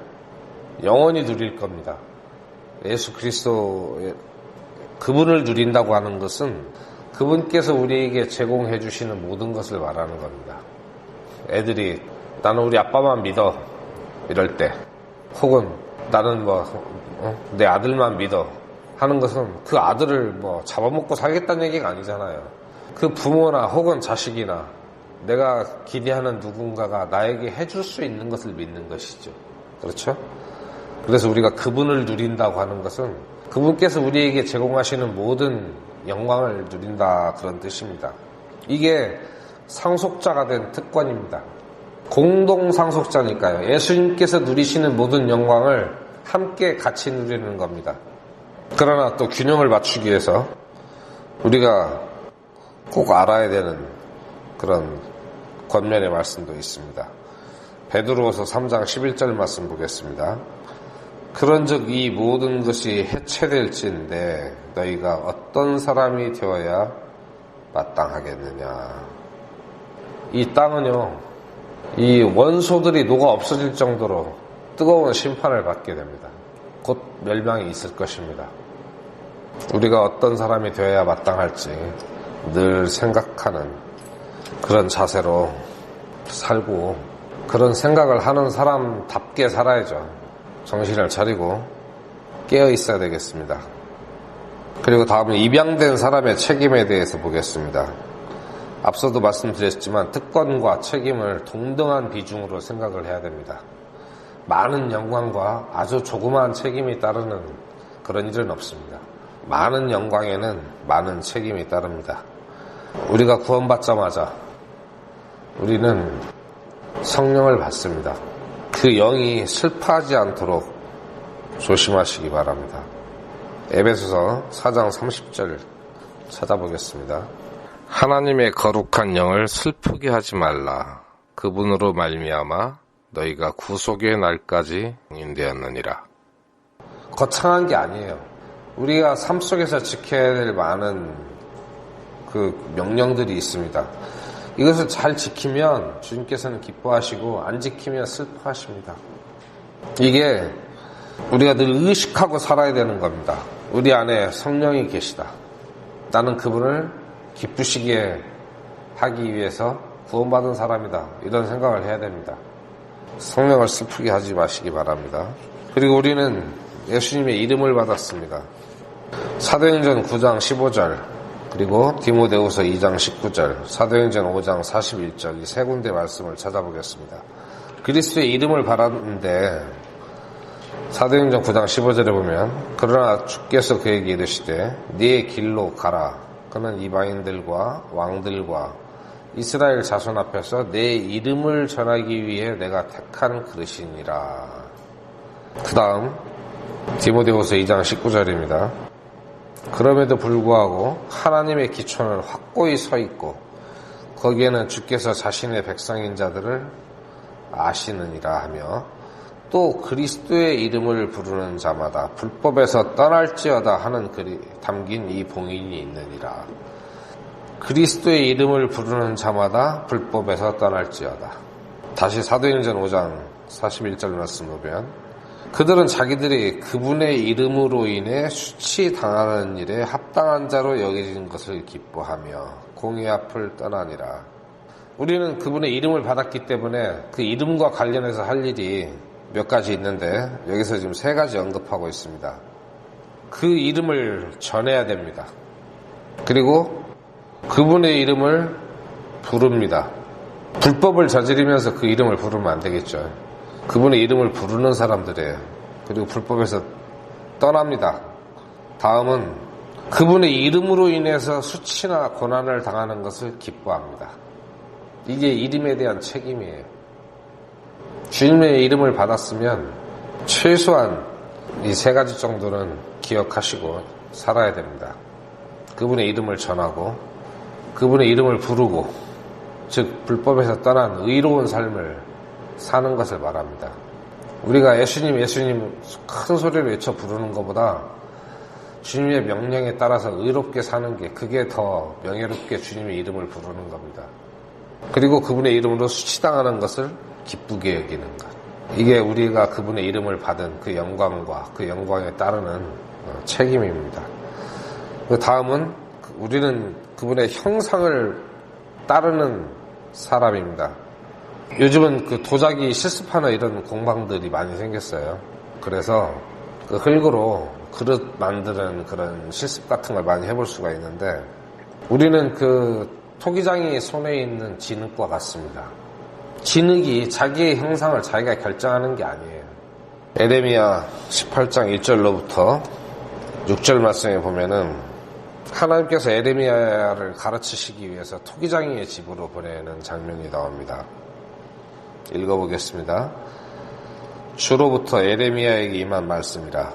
영원히 누릴 겁니다. 예수 그리스도의 그분을 누린다고 하는 것은 그분께서 우리에게 제공해 주시는 모든 것을 말하는 겁니다. 애들이 나는 우리 아빠만 믿어 이럴 때, 혹은 나는 내 아들만 믿어 하는 것은 그 아들을 잡아먹고 살겠다는 얘기가 아니잖아요. 그 부모나 혹은 자식이나 내가 기대하는 누군가가 나에게 해줄 수 있는 것을 믿는 것이죠. 그렇죠? 그래서 우리가 그분을 누린다고 하는 것은 그분께서 우리에게 제공하시는 모든 영광을 누린다, 그런 뜻입니다. 이게 상속자가 된 특권입니다. 공동 상속자니까요. 예수님께서 누리시는 모든 영광을 함께 같이 누리는 겁니다. 그러나 또 균형을 맞추기 위해서 우리가 꼭 알아야 되는 그런 권면의 말씀도 있습니다. 베드로후서 3장 11절 말씀 보겠습니다. 그런즉 이 모든 것이 해체될진데 너희가 어떤 사람이 되어야 마땅하겠느냐. 이 땅은요, 이 원소들이 녹아 없어질 정도로 뜨거운 심판을 받게 됩니다. 곧 멸망이 있을 것입니다. 우리가 어떤 사람이 되어야 마땅할지 늘 생각하는 그런 자세로 살고, 그런 생각을 하는 사람답게 살아야죠. 정신을 차리고 깨어 있어야 되겠습니다. 그리고 다음은 입양된 사람의 책임에 대해서 보겠습니다. 앞서도 말씀드렸지만 특권과 책임을 동등한 비중으로 생각을 해야 됩니다. 많은 영광과 아주 조그마한 책임이 따르는 그런 일은 없습니다. 많은 영광에는 많은 책임이 따릅니다. 우리가 구원받자마자 우리는 성령을 받습니다. 그 영이 슬퍼하지 않도록 조심하시기 바랍니다. 에베소서 4장 30절 찾아보겠습니다. 하나님의 거룩한 영을 슬프게 하지 말라. 그분으로 말미암아 너희가 구속의 날까지 인되었느니라. 거창한 게 아니에요. 우리가 삶 속에서 지켜야 될 많은 그 명령들이 있습니다. 이것을 잘 지키면 주님께서는 기뻐하시고 안 지키면 슬퍼하십니다. 이게 우리가 늘 의식하고 살아야 되는 겁니다. 우리 안에 성령이 계시다. 나는 그분을 기쁘시게 하기 위해서 구원받은 사람이다. 이런 생각을 해야 됩니다. 성령을 슬프게 하지 마시기 바랍니다. 그리고 우리는 예수님의 이름을 받았습니다. 사도행전 9장 15절, 그리고 디모데후서 2장 19절, 사도행전 5장 41절, 이 세 군데 말씀을 찾아보겠습니다. 그리스도의 이름을 받았는데 사도행전 9장 15절에 보면 그러나 주께서 그에게 이르시되 네 길로 가라. 그는 이방인들과 왕들과 이스라엘 자손 앞에서 내 이름을 전하기 위해 내가 택한 그릇이니라. 그 다음 디모데후서 2장 19절입니다. 그럼에도 불구하고 하나님의 기초는 확고히 서 있고 거기에는 주께서 자신의 백성인 자들을 아시느니라 하며 또 그리스도의 이름을 부르는 자마다 불법에서 떠날지어다 하는 글이 담긴 이 봉인이 있느니라. 그리스도의 이름을 부르는 자마다 불법에서 떠날지어다. 다시 사도행전 5장 41절 말씀 보면 그들은 자기들이 그분의 이름으로 인해 수치당하는 일에 합당한 자로 여겨진 것을 기뻐하며 공의 앞을 떠나니라. 우리는 그분의 이름을 받았기 때문에 그 이름과 관련해서 할 일이 몇 가지 있는데 여기서 지금 세 가지 언급하고 있습니다. 그 이름을 전해야 됩니다. 그리고 그분의 이름을 부릅니다. 불법을 저지르면서 그 이름을 부르면 안 되겠죠. 그분의 이름을 부르는 사람들이에요. 그리고 불법에서 떠납니다. 다음은 그분의 이름으로 인해서 수치나 고난을 당하는 것을 기뻐합니다. 이게 이름에 대한 책임이에요. 주님의 이름을 받았으면 최소한 이 세 가지 정도는 기억하시고 살아야 됩니다. 그분의 이름을 전하고 그분의 이름을 부르고, 즉 불법에서 떠난 의로운 삶을 사는 것을 말합니다. 우리가 예수님 큰 소리로 외쳐 부르는 것보다 주님의 명령에 따라서 의롭게 사는 게, 그게 더 명예롭게 주님의 이름을 부르는 겁니다. 그리고 그분의 이름으로 수치당하는 것을 기쁘게 여기는 것. 이게 우리가 그분의 이름을 받은 그 영광과 그 영광에 따르는 책임입니다. 그 다음은 우리는 그분의 형상을 따르는 사람입니다. 요즘은 그 도자기 실습하는 이런 공방들이 많이 생겼어요. 그래서 그 흙으로 그릇 만드는 그런 실습 같은 걸 많이 해볼 수가 있는데, 우리는 그 토기장이 손에 있는 진흙과 같습니다. 진흙이 자기의 형상을 자기가 결정하는 게 아니에요. 에레미야 18장 1절로부터 6절 말씀에 보면은 하나님께서 에레미야를 가르치시기 위해서 토기장이의 집으로 보내는 장면이 나옵니다. 읽어보겠습니다. 주로부터 에레미야에게 임한 말씀이라.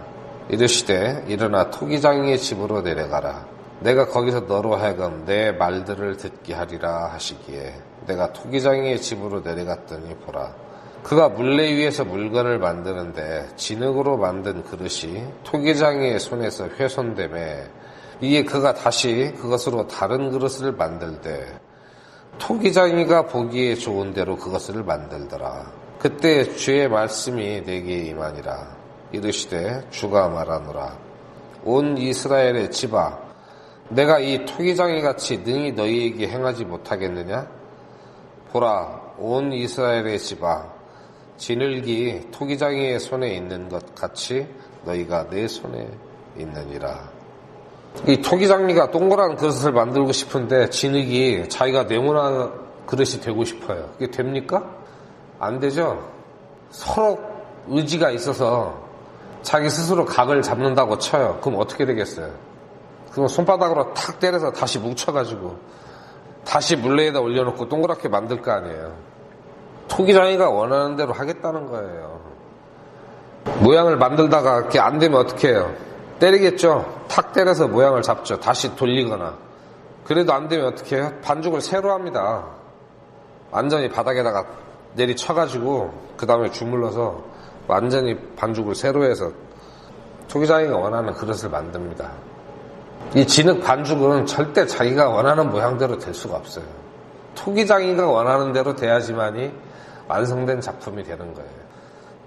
이르시되 일어나 토기장이의 집으로 내려가라. 내가 거기서 너로 하여금 내 말들을 듣게 하리라 하시기에 내가 토기장이의 집으로 내려갔더니 보라, 그가 물레 위에서 물건을 만드는데 진흙으로 만든 그릇이 토기장이의 손에서 훼손되매, 이에 그가 다시 그것으로 다른 그릇을 만들되 토기장이가 보기에 좋은 대로 그것을 만들더라. 그때 주의 말씀이 내게 임하니라. 이르시되 주가 말하노라. 온 이스라엘의 집아, 내가 이 토기장이같이 능히 너희에게 행하지 못하겠느냐? 보라, 온 이스라엘의 집아, 진흙이 토기장이의 손에 있는 것 같이 너희가 내 손에 있느니라. 이 토기장이가 동그란 그릇을 만들고 싶은데 진흙이 자기가 네모난 그릇이 되고 싶어요. 그게 됩니까? 안 되죠. 서로 의지가 있어서 자기 스스로 각을 잡는다고 쳐요. 그럼 어떻게 되겠어요? 그럼 손바닥으로 탁 때려서 다시 뭉쳐가지고 다시 물레에다 올려놓고 동그랗게 만들 거 아니에요. 토기장이가 원하는 대로 하겠다는 거예요. 모양을 만들다가 이렇게 안 되면 어떻게 해요? 때리겠죠. 탁 때려서 모양을 잡죠. 다시 돌리거나. 그래도 안 되면 어떻게 해요? 반죽을 새로 합니다. 완전히 바닥에다가 내리쳐가지고 그 다음에 주물러서 완전히 반죽을 새로 해서 토기장이가 원하는 그릇을 만듭니다. 이 진흙 반죽은 절대 자기가 원하는 모양대로 될 수가 없어요. 토기장이가 원하는 대로 돼야지만이 완성된 작품이 되는 거예요.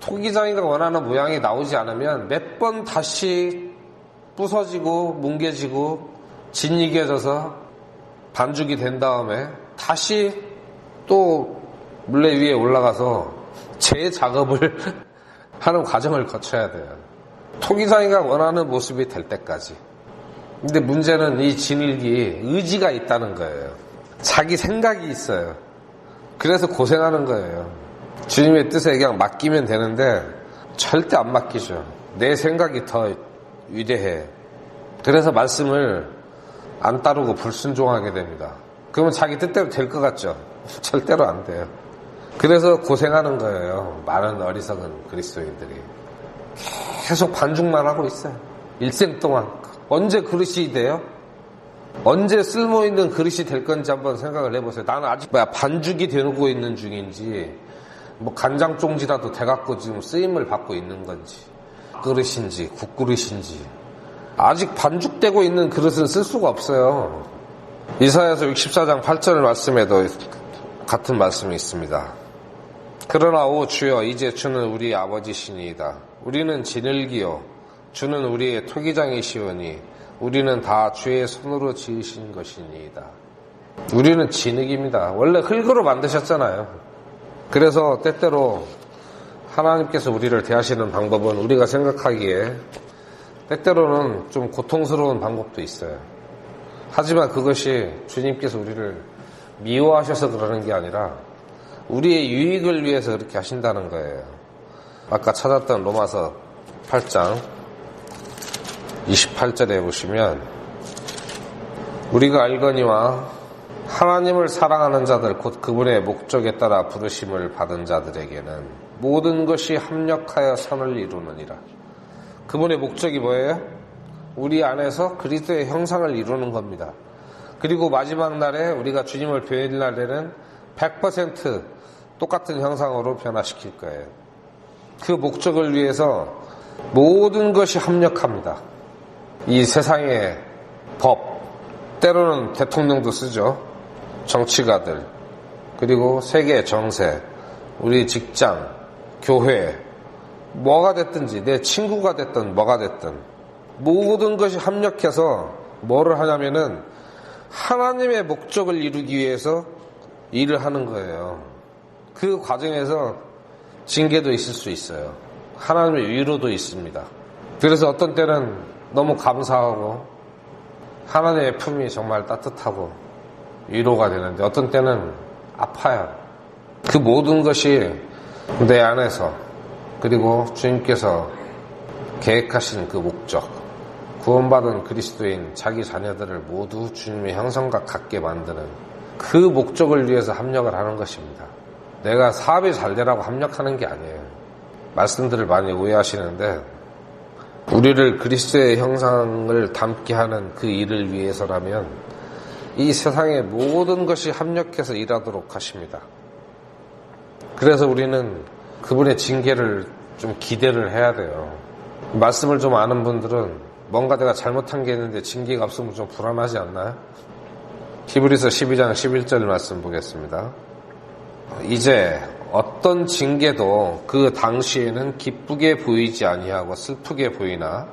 토기장이가 원하는 모양이 나오지 않으면 몇 번 다시 부서지고 뭉개지고 진이겨져서 반죽이 된 다음에 다시 또 물레 위에 올라가서 재작업을 하는 과정을 거쳐야 돼요. 토기장이가 원하는 모습이 될 때까지. 근데 문제는 이 진흙이 의지가 있다는 거예요. 자기 생각이 있어요. 그래서 고생하는 거예요. 주님의 뜻에 그냥 맡기면 되는데 절대 안 맡기죠. 내 생각이 더 위대해. 그래서 말씀을 안 따르고 불순종하게 됩니다. 그러면 자기 뜻대로 될 것 같죠? 절대로 안 돼요. 그래서 고생하는 거예요. 많은 어리석은 그리스도인들이. 계속 반죽만 하고 있어요. 일생 동안. 언제 그릇이 돼요? 언제 쓸모있는 그릇이 될 건지 한번 생각을 해보세요. 나는 아직 반죽이 되고 있는 중인지, 간장종지라도 돼갖고 지금 쓰임을 받고 있는 건지, 그릇인지 국그릇인지, 아직 반죽되고 있는 그릇은 쓸 수가 없어요. 이사야서 64장 8절 말씀에도 같은 말씀이 있습니다. 그러나 오 주여, 이제 주는 우리 아버지시니이다. 우리는 진흙이요 주는 우리의 토기장이시오니 우리는 다 주의 손으로 지으신 것이니이다. 우리는 진흙입니다. 원래 흙으로 만드셨잖아요. 그래서 때때로 하나님께서 우리를 대하시는 방법은 우리가 생각하기에 때때로는 좀 고통스러운 방법도 있어요. 하지만 그것이 주님께서 우리를 미워하셔서 그러는 게 아니라 우리의 유익을 위해서 그렇게 하신다는 거예요. 아까 찾았던 로마서 8장 28절에 보시면 우리가 알거니와 하나님을 사랑하는 자들 곧 그분의 목적에 따라 부르심을 받은 자들에게는 모든 것이 합력하여 선을 이루느니라. 그분의 목적이 뭐예요? 우리 안에서 그리스도의 형상을 이루는 겁니다. 그리고 마지막 날에 우리가 주님을 뵐 날에는 100% 똑같은 형상으로 변화시킬 거예요. 그 목적을 위해서 모든 것이 합력합니다. 이 세상의 법, 때로는 대통령도 쓰죠. 정치가들, 그리고 세계 정세, 우리 직장, 교회, 뭐가 됐든지 내 친구가 됐든 뭐가 됐든 모든 것이 합력해서 뭐를 하냐면은 하나님의 목적을 이루기 위해서 일을 하는 거예요. 그 과정에서 징계도 있을 수 있어요. 하나님의 위로도 있습니다. 그래서 어떤 때는 너무 감사하고 하나님의 품이 정말 따뜻하고 위로가 되는데 어떤 때는 아파요. 그 모든 것이 내 안에서 그리고 주님께서 계획하신 그 목적, 구원받은 그리스도인 자기 자녀들을 모두 주님의 형상과 같게 만드는 그 목적을 위해서 합력을 하는 것입니다. 내가 사업이 잘 되라고 합력하는 게 아니에요. 말씀들을 많이 오해하시는데 우리를 그리스도의 형상을 담게 하는 그 일을 위해서라면 이 세상의 모든 것이 합력해서 일하도록 하십니다. 그래서 우리는 그분의 징계를 좀 기대를 해야 돼요. 말씀을 좀 아는 분들은 뭔가 내가 잘못한 게 있는데 징계가 없으면 좀 불안하지 않나요? 히브리서 12장 11절 말씀 보겠습니다. 이제 어떤 징계도 그 당시에는 기쁘게 보이지 아니하고 슬프게 보이나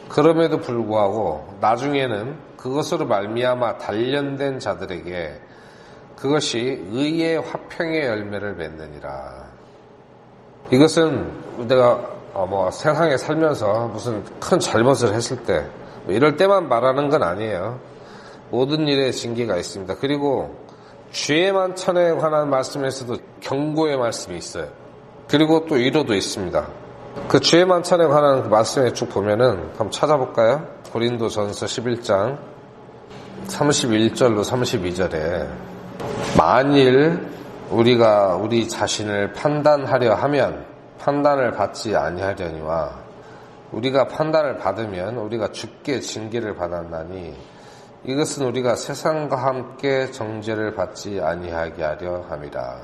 그럼에도 불구하고 나중에는 그것으로 말미암아 단련된 자들에게 그것이 의의 화평의 열매를 맺느니라. 이것은 내가 세상에 살면서 무슨 큰 잘못을 했을 때 이럴 때만 말하는 건 아니에요. 모든 일에 징계가 있습니다. 그리고 죄의 만찬에 관한 말씀에서도 경고의 말씀이 있어요. 그리고 또 위로도 있습니다. 그 죄의 만찬에 관한 말씀에 쭉 보면은 한번 찾아볼까요? 고린도전서 11장 31절로 32절에 만일 우리가 우리 자신을 판단하려 하면 판단을 받지 아니하려니와 우리가 판단을 받으면 우리가 주께 징계를 받았나니 이것은 우리가 세상과 함께 정죄를 받지 아니하게 하려 함이라.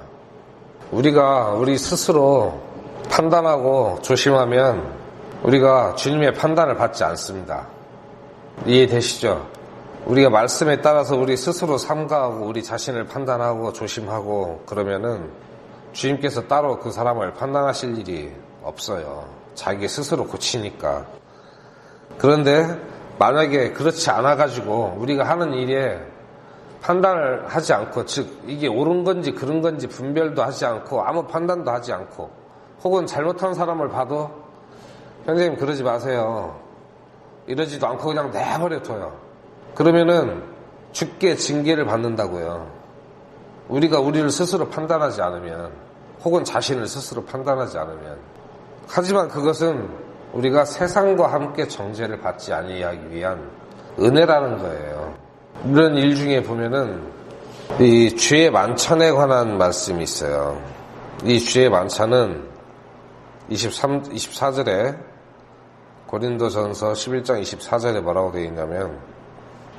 우리가 우리 스스로 판단하고 조심하면 우리가 주님의 판단을 받지 않습니다. 이해되시죠? 우리가 말씀에 따라서 우리 스스로 삼가하고 우리 자신을 판단하고 조심하고 그러면은 주님께서 따로 그 사람을 판단하실 일이 없어요. 자기 스스로 고치니까. 그런데 만약에 그렇지 않아가지고 우리가 하는 일에 판단을 하지 않고, 즉 이게 옳은 건지 그른 건지 분별도 하지 않고 아무 판단도 하지 않고 혹은 잘못한 사람을 봐도 선생님 그러지 마세요, 이러지도 않고 그냥 내버려 둬요. 그러면은 주께 징계를 받는다고요. 우리가 우리를 스스로 판단하지 않으면 혹은 자신을 스스로 판단하지 않으면. 하지만 그것은 우리가 세상과 함께 정죄를 받지 아니하기 위한 은혜라는 거예요. 이런 일 중에 보면은 이 죄의 만찬에 관한 말씀이 있어요. 이 죄의 만찬은 24절에 고린도전서 11장 24절에 뭐라고 되어 있냐면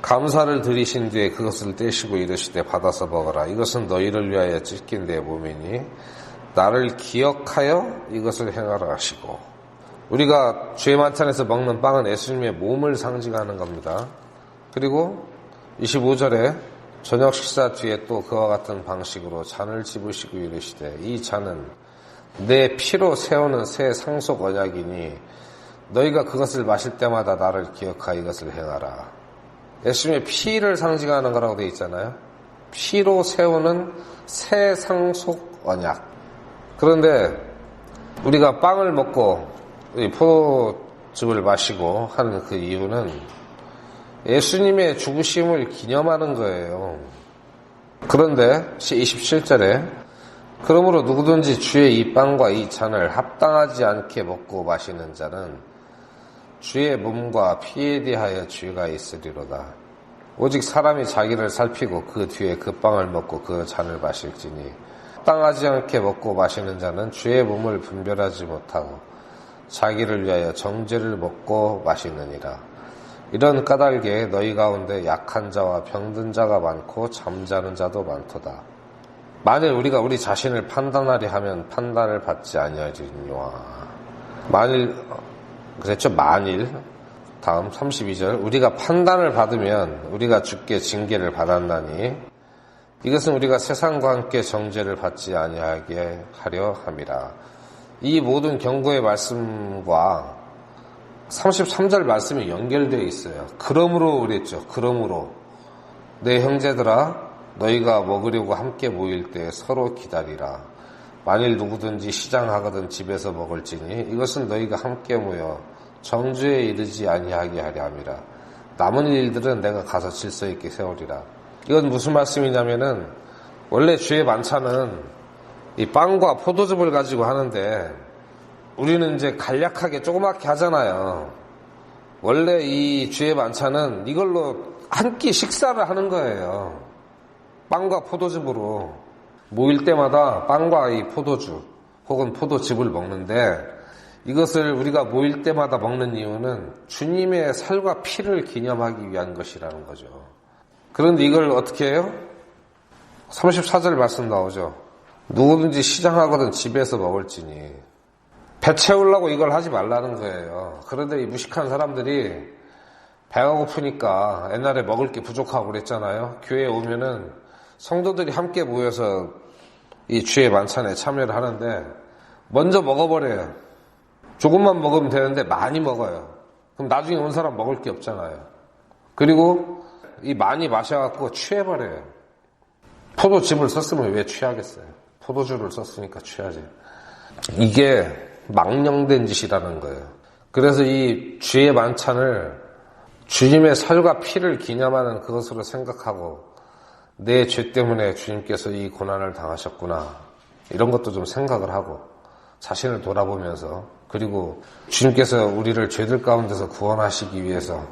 감사를 드리신 뒤에 그것을 떼시고 이르시되 받아서 먹어라. 이것은 너희를 위하여 찢긴 내 몸이니 나를 기억하여 이것을 행하라 하시고. 우리가 죄의 만찬에서 먹는 빵은 예수님의 몸을 상징하는 겁니다. 그리고 25절에 저녁 식사 뒤에 또 그와 같은 방식으로 잔을 집으시고 이르시되 이 잔은 내 피로 세우는 새 상속 언약이니 너희가 그것을 마실 때마다 나를 기억하여 이것을 행하라. 예수님의 피를 상징하는 거라고 되어 있잖아요. 피로 세우는 새 상속 언약. 그런데 우리가 빵을 먹고 포도즙을 마시고 하는 그 이유는 예수님의 죽으심을 기념하는 거예요. 그런데 27절에 그러므로 누구든지 주의 이 빵과 이 잔을 합당하지 않게 먹고 마시는 자는 주의 몸과 피에 대하여 죄가 있으리로다. 오직 사람이 자기를 살피고 그 뒤에 그 빵을 먹고 그 잔을 마실지니 땅하지 않게 먹고 마시는 자는 주의 몸을 분별하지 못하고 자기를 위하여 정죄를 먹고 마시느니라. 이런 까닭에 너희 가운데 약한 자와 병든 자가 많고 잠자는 자도 많도다. 만일 우리가 우리 자신을 판단하리 하면 판단을 받지 아니하리니와. 만일 다음 32절 우리가 판단을 받으면 우리가 주께 징계를 받았나니 이것은 우리가 세상과 함께 정죄를 받지 아니하게 하려 함이라. 이 모든 경고의 말씀과 33절 말씀이 연결되어 있어요. 그러므로 그랬죠. 그러므로 내 형제들아 너희가 먹으려고 함께 모일 때 서로 기다리라. 만일 누구든지 시장하거든 집에서 먹을지니 이것은 너희가 함께 모여 정죄에 이르지 아니하게 하려 함이라. 남은 일들은 내가 가서 질서 있게 세우리라. 이건 무슨 말씀이냐면은 원래 주의 만찬은 이 빵과 포도즙을 가지고 하는데 우리는 이제 간략하게 조그맣게 하잖아요. 원래 이 주의 만찬은 이걸로 한 끼 식사를 하는 거예요. 빵과 포도즙으로 모일 때마다 빵과 이 포도주 혹은 포도즙을 먹는데 이것을 우리가 모일 때마다 먹는 이유는 주님의 살과 피를 기념하기 위한 것이라는 거죠. 그런데 이걸 어떻게 해요? 34절 말씀 나오죠. 누구든지 시장하거든 집에서 먹을지니. 배 채우려고 이걸 하지 말라는 거예요. 그런데 이 무식한 사람들이 배가 고프니까 옛날에 먹을 게 부족하고 그랬잖아요. 교회에 오면은 성도들이 함께 모여서 이 주의 만찬에 참여를 하는데 먼저 먹어버려요. 조금만 먹으면 되는데 많이 먹어요. 그럼 나중에 온 사람 먹을 게 없잖아요. 그리고 이 많이 마셔갖고 취해버려요. 포도즙을 썼으면 왜 취하겠어요? 포도주를 썼으니까 취하지. 이게 망령된 짓이라는 거예요. 그래서 이 주의 만찬을 주님의 살과 피를 기념하는 그것으로 생각하고 내 죄 때문에 주님께서 이 고난을 당하셨구나. 이런 것도 좀 생각을 하고 자신을 돌아보면서 그리고 주님께서 우리를 죄들 가운데서 구원하시기 위해서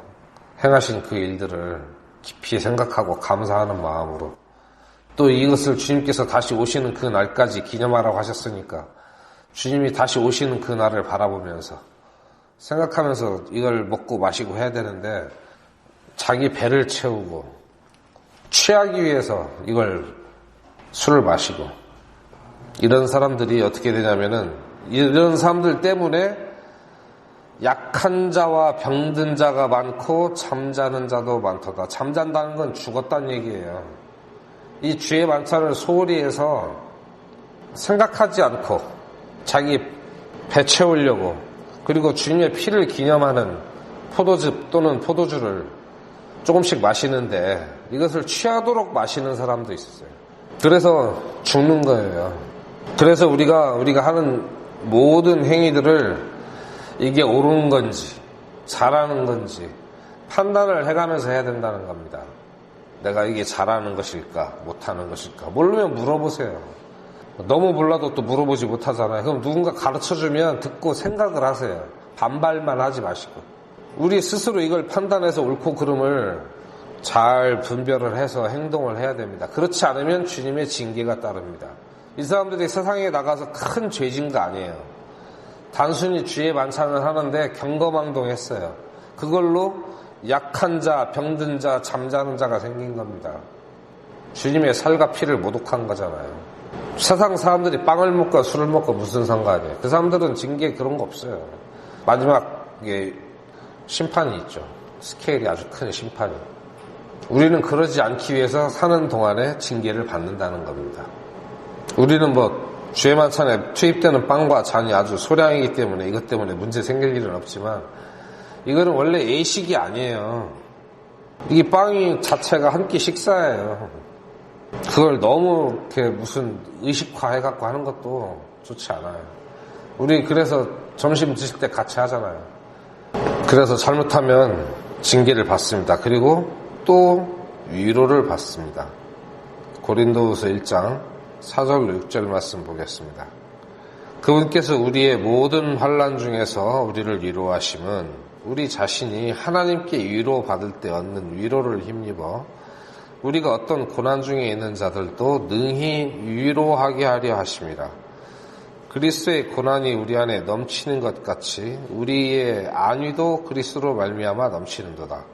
행하신 그 일들을 깊이 생각하고 감사하는 마음으로 또 이것을 주님께서 다시 오시는 그 날까지 기념하라고 하셨으니까 주님이 다시 오시는 그 날을 바라보면서 생각하면서 이걸 먹고 마시고 해야 되는데 자기 배를 채우고 취하기 위해서 이걸 술을 마시고 이런 사람들이 어떻게 되냐면은 이런 사람들 때문에 약한 자와 병든 자가 많고 잠자는 자도 많도다. 잠잔다는 건 죽었다는 얘기예요. 이 주의 만찬을 소홀히 해서 생각하지 않고 자기 배 채우려고 그리고 주님의 피를 기념하는 포도즙 또는 포도주를 조금씩 마시는데 이것을 취하도록 마시는 사람도 있었어요. 그래서 죽는 거예요. 그래서 우리가 하는 모든 행위들을 이게 옳은 건지 잘하는 건지 판단을 해가면서 해야 된다는 겁니다. 내가 이게 잘하는 것일까 못하는 것일까 모르면 물어보세요. 너무 몰라도 또 물어보지 못하잖아요. 그럼 누군가 가르쳐주면 듣고 생각을 하세요. 반발만 하지 마시고 우리 스스로 이걸 판단해서 옳고 그름을 잘 분별을 해서 행동을 해야 됩니다. 그렇지 않으면 주님의 징계가 따릅니다. 이 사람들이 세상에 나가서 큰 죄진 거 아니에요. 단순히 주의 만찬을 하는데 경거망동했어요. 그걸로 약한 자, 병든 자, 잠자는 자가 생긴 겁니다. 주님의 살과 피를 모독한 거잖아요. 세상 사람들이 빵을 먹고 술을 먹고 무슨 상관이에요. 그 사람들은 징계 그런 거 없어요. 마지막에 심판이 있죠. 스케일이 아주 큰 심판이. 우리는 그러지 않기 위해서 사는 동안에 징계를 받는다는 겁니다. 우리는 주의 만찬에 투입되는 빵과 잔이 아주 소량이기 때문에 이것 때문에 문제 생길 일은 없지만 이거는 원래 예식이 아니에요. 이 빵이 자체가 한 끼 식사예요. 그걸 너무 이렇게 무슨 의식화 해갖고 하는 것도 좋지 않아요. 우리 그래서 점심 드실 때 같이 하잖아요. 그래서 잘못하면 징계를 받습니다. 그리고 또 위로를 받습니다. 고린도후서 1장 4절 6절 말씀 보겠습니다. 그분께서 우리의 모든 환난 중에서 우리를 위로하심은 우리 자신이 하나님께 위로받을 때 얻는 위로를 힘입어 우리가 어떤 고난 중에 있는 자들도 능히 위로하게 하려 하십니다. 그리스도의 고난이 우리 안에 넘치는 것 같이 우리의 안위도 그리스도로 말미암아 넘치는도다.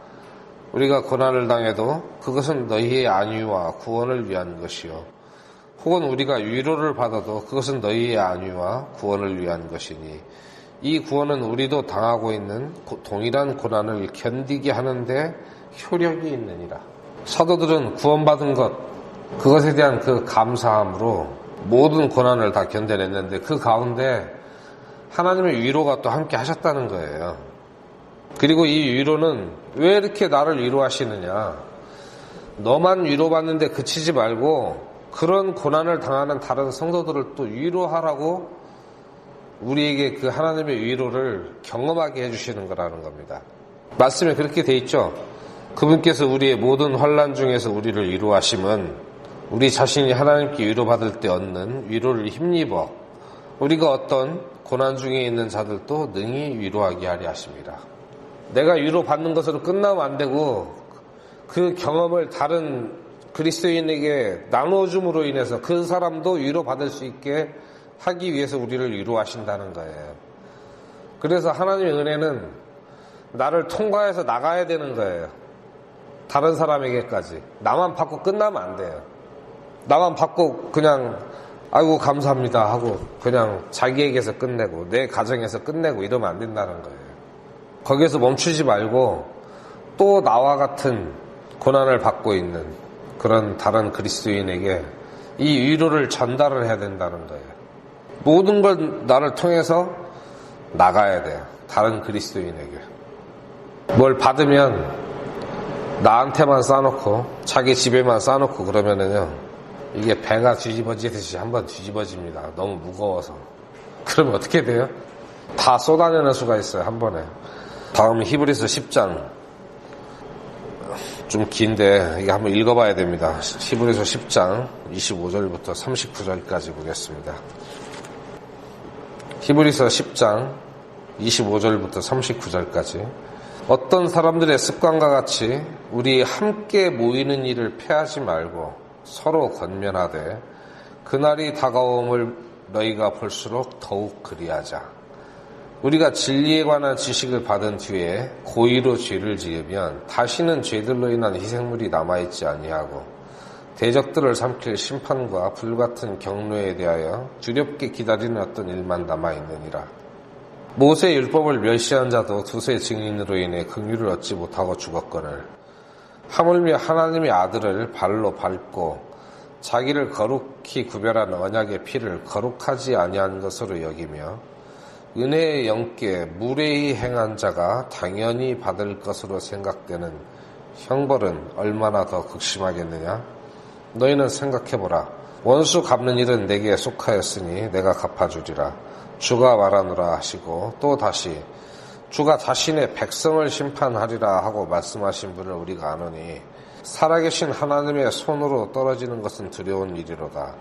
우리가 고난을 당해도 그것은 너희의 안위와 구원을 위한 것이요, 혹은 우리가 위로를 받아도 그것은 너희의 안위와 구원을 위한 것이니 이 구원은 우리도 당하고 있는 동일한 고난을 견디게 하는데 효력이 있느니라. 사도들은 구원받은 것, 그것에 대한 그 감사함으로 모든 고난을 다 견뎌냈는데 그 가운데 하나님의 위로가 또 함께 하셨다는 거예요. 그리고 이 위로는 왜 이렇게 나를 위로하시느냐, 너만 위로받는데 그치지 말고 그런 고난을 당하는 다른 성도들을 또 위로하라고 우리에게 그 하나님의 위로를 경험하게 해주시는 거라는 겁니다. 말씀에 그렇게 돼 있죠. 그분께서 우리의 모든 환난 중에서 우리를 위로하심은 우리 자신이 하나님께 위로받을 때 얻는 위로를 힘입어 우리가 어떤 고난 중에 있는 자들도 능히 위로하게 하려 하십니다. 내가 위로받는 것으로 끝나면 안 되고 그 경험을 다른 그리스도인에게 나눠줌으로 인해서 그 사람도 위로받을 수 있게 하기 위해서 우리를 위로하신다는 거예요. 그래서 하나님의 은혜는 나를 통과해서 나가야 되는 거예요. 다른 사람에게까지. 나만 받고 끝나면 안 돼요. 나만 받고 그냥 아이고 감사합니다 하고 그냥 자기에게서 끝내고 내 가정에서 끝내고 이러면 안 된다는 거예요. 거기에서 멈추지 말고 또 나와 같은 고난을 받고 있는 그런 다른 그리스도인에게 이 위로를 전달을 해야 된다는 거예요. 모든 걸 나를 통해서 나가야 돼요. 다른 그리스도인에게. 뭘 받으면 나한테만 쌓아놓고 자기 집에만 쌓아놓고 그러면은요, 이게 배가 뒤집어지듯이 한번 뒤집어집니다. 너무 무거워서. 그러면 어떻게 돼요? 다 쏟아내는 수가 있어요, 한 번에. 다음 히브리서 10장. 좀 긴데 이게 한번 읽어봐야 됩니다. 히브리서 10장 25절부터 39절까지 보겠습니다. 히브리서 10장 25절부터 39절까지. 어떤 사람들의 습관과 같이 우리 함께 모이는 일을 폐하지 말고 서로 권면하되 그날이 다가옴을 너희가 볼수록 더욱 그리하자. 우리가 진리에 관한 지식을 받은 뒤에 고의로 죄를 지으면 다시는 죄들로 인한 희생물이 남아있지 아니하고 대적들을 삼킬 심판과 불같은 경로에 대하여 두렵게 기다리는 어떤 일만 남아있느니라. 모세의 율법을 멸시한 자도 두세 증인으로 인해 긍휼을 얻지 못하고 죽었거늘 하물며 하나님의 아들을 발로 밟고 자기를 거룩히 구별한 언약의 피를 거룩하지 아니한 것으로 여기며 은혜의 영께 무례히 행한 자가 당연히 받을 것으로 생각되는 형벌은 얼마나 더 극심하겠느냐. 너희는 생각해보라. 원수 갚는 일은 내게 속하였으니 내가 갚아주리라. 주가 말하노라 하시고 또 다시 주가 자신의 백성을 심판하리라 하고 말씀하신 분을 우리가 아노니 살아계신 하나님의 손으로 떨어지는 것은 두려운 일이로다.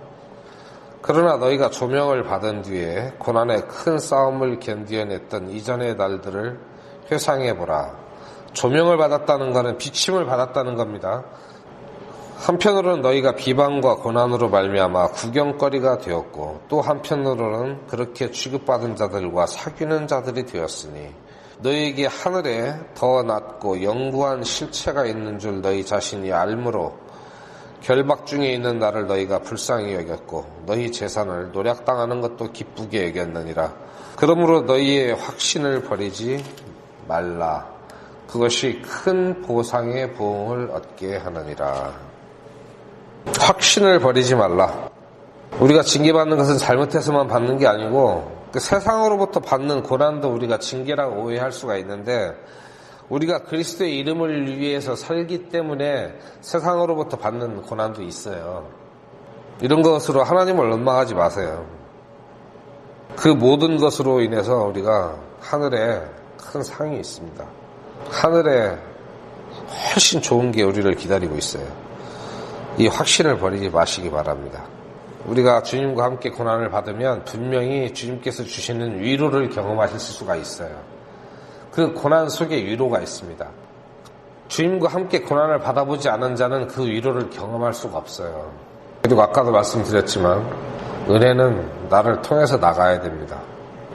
그러나 너희가 조명을 받은 뒤에 고난의 큰 싸움을 견디어냈던 이전의 날들을 회상해보라. 조명을 받았다는 것은 비침을 받았다는 겁니다. 한편으로는 너희가 비방과 고난으로 말미암아 구경거리가 되었고 또 한편으로는 그렇게 취급받은 자들과 사귀는 자들이 되었으니 너희에게 하늘에 더 낮고 영구한 실체가 있는 줄 너희 자신이 알므로 결박 중에 있는 나를 너희가 불쌍히 여겼고 너희 재산을 노략당하는 것도 기쁘게 여겼느니라. 그러므로 너희의 확신을 버리지 말라. 그것이 큰 보상의 보응을 얻게 하느니라. 확신을 버리지 말라. 우리가 징계받는 것은 잘못해서만 받는 게 아니고 그 세상으로부터 받는 고난도 우리가 징계라고 오해할 수가 있는데 우리가 그리스도의 이름을 위해서 살기 때문에 세상으로부터 받는 고난도 있어요. 이런 것으로 하나님을 원망하지 마세요. 그 모든 것으로 인해서 우리가 하늘에 큰 상이 있습니다. 하늘에 훨씬 좋은 게 우리를 기다리고 있어요. 이 확신을 버리지 마시기 바랍니다. 우리가 주님과 함께 고난을 받으면 분명히 주님께서 주시는 위로를 경험하실 수가 있어요. 그 고난 속에 위로가 있습니다. 주님과 함께 고난을 받아보지 않은 자는 그 위로를 경험할 수가 없어요. 그리고 아까도 말씀드렸지만 은혜는 나를 통해서 나가야 됩니다.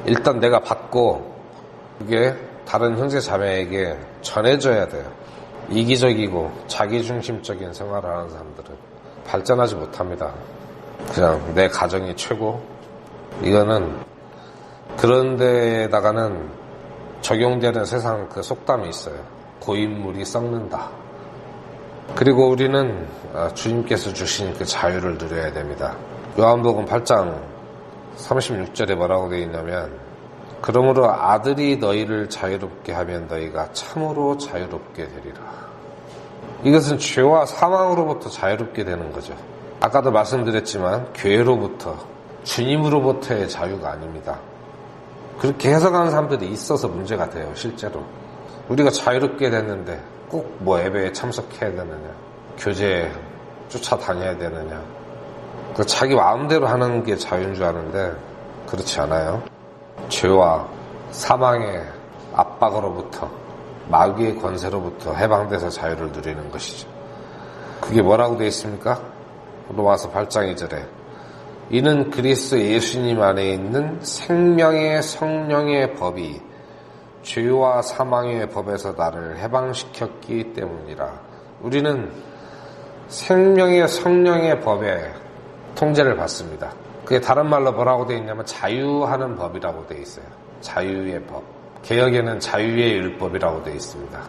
일단 내가 받고 그게 다른 형제 자매에게 전해져야 돼요. 이기적이고 자기중심적인 생활을 하는 사람들은 발전하지 못합니다. 그냥 내 가정이 최고. 이거는 그런 데에다가는 적용되는 세상 그 속담이 있어요. 고인물이 썩는다. 그리고 우리는 주님께서 주신 그 자유를 누려야 됩니다. 요한복음 8장 36절에 뭐라고 되어 있냐면 그러므로 아들이 너희를 자유롭게 하면 너희가 참으로 자유롭게 되리라. 이것은 죄와 사망으로부터 자유롭게 되는 거죠. 아까도 말씀드렸지만 교회로부터 주님으로부터의 자유가 아닙니다. 그렇게 해석하는 사람들이 있어서 문제가 돼요. 실제로 우리가 자유롭게 됐는데 꼭 뭐 예배에 참석해야 되느냐, 교제에 쫓아다녀야 되느냐, 자기 마음대로 하는 게 자유인 줄 아는데 그렇지 않아요. 죄와 사망의 압박으로부터 마귀의 권세로부터 해방돼서 자유를 누리는 것이죠. 그게 뭐라고 되어 있습니까? 로마서 8장 2절에 이는 그리스도 예수님 안에 있는 생명의 성령의 법이 죄와 사망의 법에서 나를 해방시켰기 때문이라. 우리는 생명의 성령의 법에 통제를 받습니다. 그게 다른 말로 뭐라고 되어 있냐면 자유하는 법이라고 되어 있어요. 자유의 법. 개역에는 자유의 율법이라고 되어 있습니다.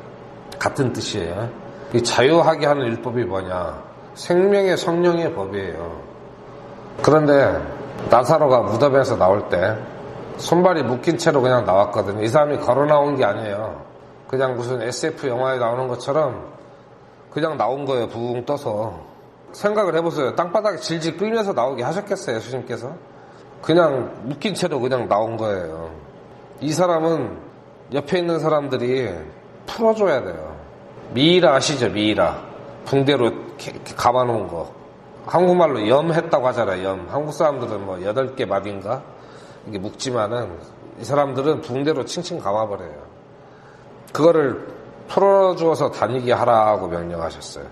같은 뜻이에요. 이 자유하게 하는 율법이 뭐냐? 생명의 성령의 법이에요. 그런데 나사로가 무덤에서 나올 때 손발이 묶인 채로 그냥 나왔거든요. 이 사람이 걸어 나온 게 아니에요. 그냥 무슨 SF 영화에 나오는 것처럼 그냥 나온 거예요. 붕 떠서. 생각을 해보세요. 땅바닥에 질질 끌면서 나오게 하셨겠어요, 예수님께서? 그냥 묶인 채로 그냥 나온 거예요. 이 사람은 옆에 있는 사람들이 풀어줘야 돼요. 미이라 아시죠? 미이라. 붕대로 이렇게 감아놓은 거. 한국말로 염 했다고 하잖아요. 염. 한국 사람들은 뭐 8개 마디인가? 이게 묶지만은 이 사람들은 붕대로 칭칭 감아버려요. 그거를 풀어주어서 다니게 하라고 명령하셨어요.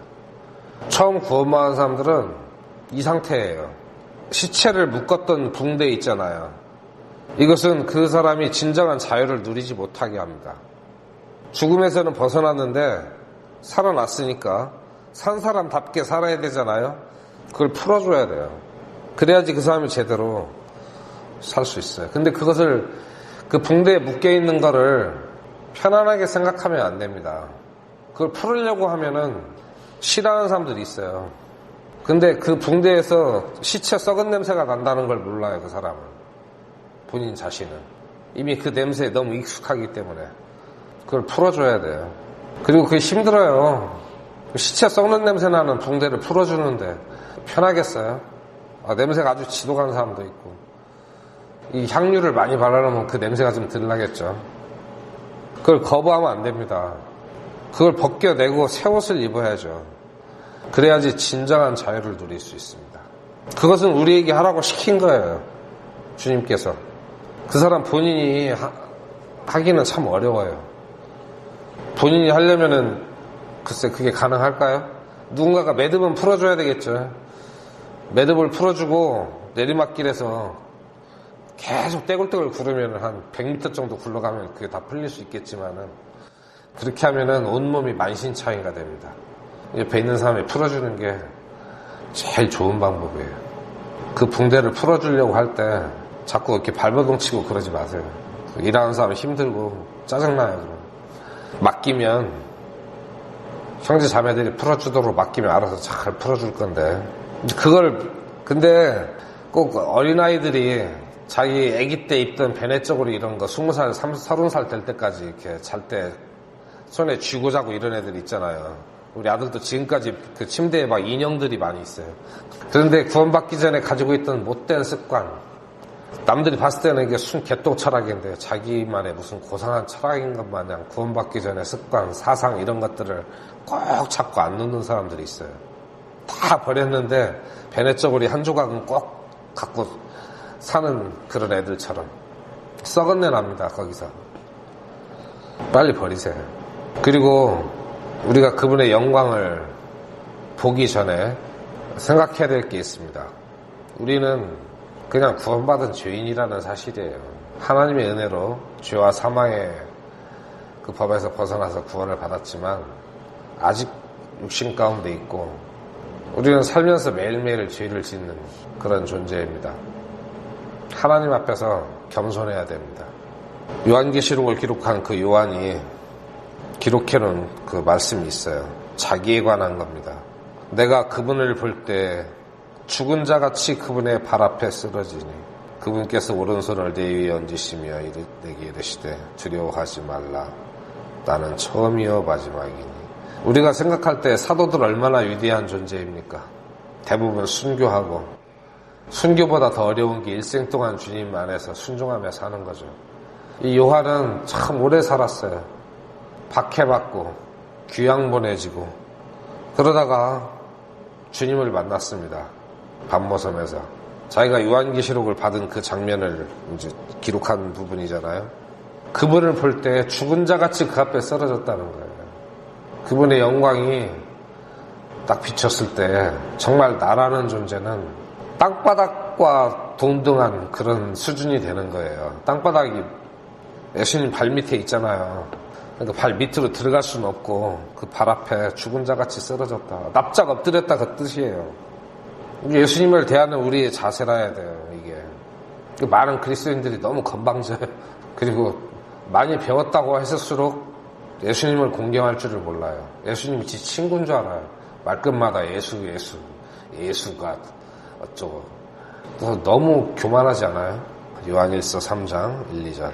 처음 구원받은 사람들은 이 상태예요. 시체를 묶었던 붕대 있잖아요. 이것은 그 사람이 진정한 자유를 누리지 못하게 합니다. 죽음에서는 벗어났는데 살아났으니까 산 사람답게 살아야 되잖아요. 그걸 풀어줘야 돼요. 그래야지 그 사람이 제대로 살 수 있어요. 근데 그것을 그 붕대에 묶여있는 거를 편안하게 생각하면 안 됩니다. 그걸 풀으려고 하면은 싫어하는 사람들이 있어요. 근데 그 붕대에서 시체 썩은 냄새가 난다는 걸 몰라요. 그 사람은. 본인 자신은. 이미 그 냄새에 너무 익숙하기 때문에 그걸 풀어줘야 돼요. 그리고 그게 힘들어요. 시체 썩는 냄새 나는 붕대를 풀어주는데 편하겠어요? 냄새가 아주 지독한 사람도 있고 이 향유를 많이 바르면 그 냄새가 좀 덜 나겠죠. 그걸 거부하면 안 됩니다. 그걸 벗겨내고 새 옷을 입어야죠. 그래야지 진정한 자유를 누릴 수 있습니다. 그것은 우리에게 하라고 시킨 거예요. 주님께서. 그 사람 본인이 하기는 참 어려워요. 본인이 하려면은 글쎄 그게 가능할까요? 누군가가 매듭은 풀어줘야 되겠죠. 매듭을 풀어주고 내리막길에서 계속 떼굴떼굴 구르면 한 100m 정도 굴러가면 그게 다 풀릴 수 있겠지만은 그렇게 하면은 온몸이 만신창이가 됩니다. 옆에 있는 사람이 풀어주는 게 제일 좋은 방법이에요. 그 붕대를 풀어주려고 할 때 자꾸 이렇게 발버둥 치고 그러지 마세요. 일하는 사람이 힘들고 짜증나요. 그럼. 맡기면 형제 자매들이 풀어주도록 맡기면 알아서 잘 풀어줄 건데 근데 꼭 어린아이들이 자기 아기 때 입던 베네저고리 이런 거 20살, 30살 될 때까지 이렇게 잘 때 손에 쥐고 자고 이런 애들 있잖아요. 우리 아들도 지금까지 그 침대에 막 인형들이 많이 있어요. 그런데 구원받기 전에 가지고 있던 못된 습관, 남들이 봤을 때는 이게 순 개똥 철학인데 자기만의 무슨 고상한 철학인 것 마냥 구원받기 전에 습관, 사상 이런 것들을 꼭 잡고 안 놓는 사람들이 있어요. 다 버렸는데 베네저고리 한 조각은 꼭 갖고 사는 그런 애들처럼 썩은 내 납니다. 거기서 빨리 버리세요. 그리고 우리가 그분의 영광을 보기 전에 생각해야 될 게 있습니다. 우리는 그냥 구원받은 죄인이라는 사실이에요. 하나님의 은혜로 죄와 사망의 그 법에서 벗어나서 구원을 받았지만 아직 육신 가운데 있고 우리는 살면서 매일매일 죄를 짓는 그런 존재입니다. 하나님 앞에서 겸손해야 됩니다. 요한계시록을 기록한 그 요한이 기록해놓은 그 말씀이 있어요. 자기에 관한 겁니다. 내가 그분을 볼 때 죽은 자같이 그분의 발 앞에 쓰러지니 그분께서 오른손을 내 위에 얹으시며 내게 이르시되 두려워하지 말라. 나는 처음이요 마지막이니. 우리가 생각할 때 사도들 얼마나 위대한 존재입니까? 대부분 순교하고 순교보다 더 어려운 게 일생 동안 주님 안에서 순종하며 사는 거죠. 이 요한은 참 오래 살았어요. 박해받고 귀양 보내지고 그러다가 주님을 만났습니다. 밤모섬에서 자기가 요한계시록을 받은 그 장면을 이제 기록한 부분이잖아요. 그분을 볼 때 죽은 자같이 그 앞에 쓰러졌다는 거예요. 그분의 영광이 딱 비쳤을 때 정말 나라는 존재는 땅바닥과 동등한 그런 수준이 되는 거예요. 땅바닥이 예수님 발 밑에 있잖아요. 그러니까 발 밑으로 들어갈 수는 없고 그 발 앞에 죽은 자같이 쓰러졌다. 납작 엎드렸다 그 뜻이에요. 예수님을 대하는 우리의 자세라 해야 돼요. 이게 많은 그리스도인들이 너무 건방져요. 그리고 많이 배웠다고 했을수록 예수님을 공경할 줄을 몰라요. 예수님이 지 친구인 줄 알아요. 말끝마다 예수가 어쩌고. 너무 교만하지 않아요? 요한일서 3장 1, 2절.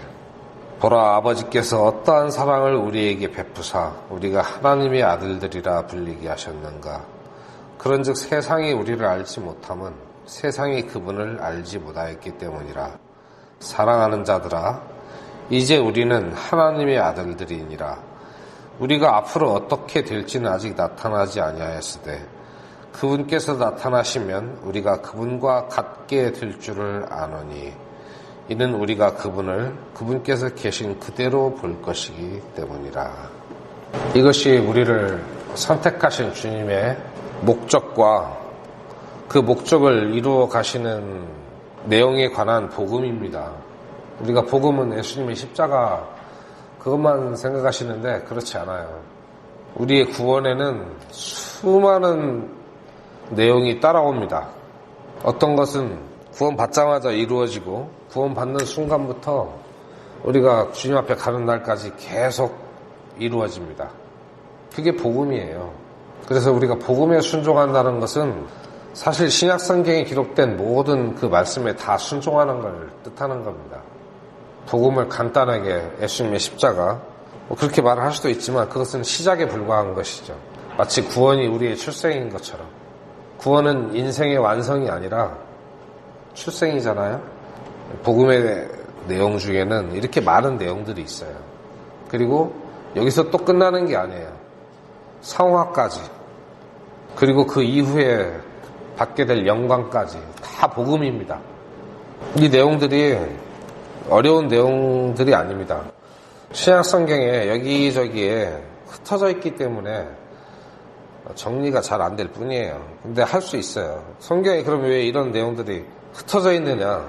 보라, 아버지께서 어떠한 사랑을 우리에게 베푸사 우리가 하나님의 아들들이라 불리게 하셨는가. 그런즉 세상이 우리를 알지 못함은 세상이 그분을 알지 못하였기 때문이라. 사랑하는 자들아, 이제 우리는 하나님의 아들들이니라. 우리가 앞으로 어떻게 될지는 아직 나타나지 아니하였으되 그분께서 나타나시면 우리가 그분과 같게 될 줄을 아노니 이는 우리가 그분께서 계신 그대로 볼 것이기 때문이라. 이것이 우리를 선택하신 주님의 목적과 그 목적을 이루어 가시는 내용에 관한 복음입니다. 우리가 복음은 예수님의 십자가 그것만 생각하시는데 그렇지 않아요. 우리의 구원에는 수많은 내용이 따라옵니다. 어떤 것은 구원 받자마자 이루어지고 구원 받는 순간부터 우리가 주님 앞에 가는 날까지 계속 이루어집니다. 그게 복음이에요. 그래서 우리가 복음에 순종한다는 것은 사실 신약 성경에 기록된 모든 그 말씀에 다 순종하는 걸 뜻하는 겁니다. 복음을 간단하게 예수님의 십자가 그렇게 말을 할 수도 있지만 그것은 시작에 불과한 것이죠. 마치 구원이 우리의 출생인 것처럼. 구원은 인생의 완성이 아니라 출생이잖아요. 복음의 내용 중에는 이렇게 많은 내용들이 있어요. 그리고 여기서 또 끝나는 게 아니에요. 성화까지 그리고 그 이후에 받게 될 영광까지 다 복음입니다. 이 내용들이 어려운 내용들이 아닙니다. 신약 성경에 여기저기에 흩어져 있기 때문에 정리가 잘 안 될 뿐이에요. 근데 할 수 있어요. 성경에 그럼 왜 이런 내용들이 흩어져 있느냐?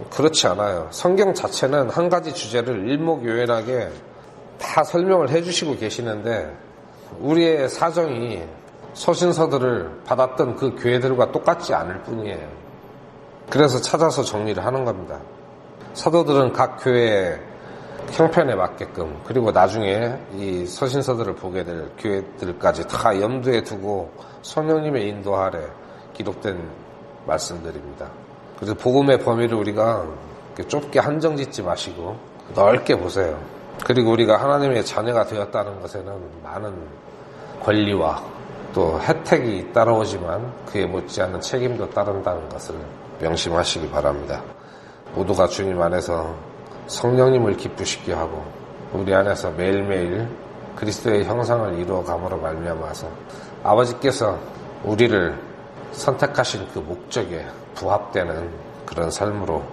그렇지 않아요. 성경 자체는 한 가지 주제를 일목요연하게 다 설명을 해주시고 계시는데 우리의 사정이 서신서들을 받았던 그 교회들과 똑같지 않을 뿐이에요. 그래서 찾아서 정리를 하는 겁니다. 사도들은 각 교회의 형편에 맞게끔 그리고 나중에 이 서신서들을 보게 될 교회들까지 다 염두에 두고 성령님의 인도 아래 기록된 말씀들입니다. 그래서 복음의 범위를 우리가 좁게 한정짓지 마시고 넓게 보세요. 그리고 우리가 하나님의 자녀가 되었다는 것에는 많은 권리와 또 혜택이 따라오지만 그에 못지않은 책임도 따른다는 것을 명심하시기 바랍니다. 모두가 주님 안에서 성령님을 기쁘시게 하고 우리 안에서 매일매일 그리스도의 형상을 이루어감으로 말미암아서 아버지께서 우리를 선택하신 그 목적에 부합되는 그런 삶으로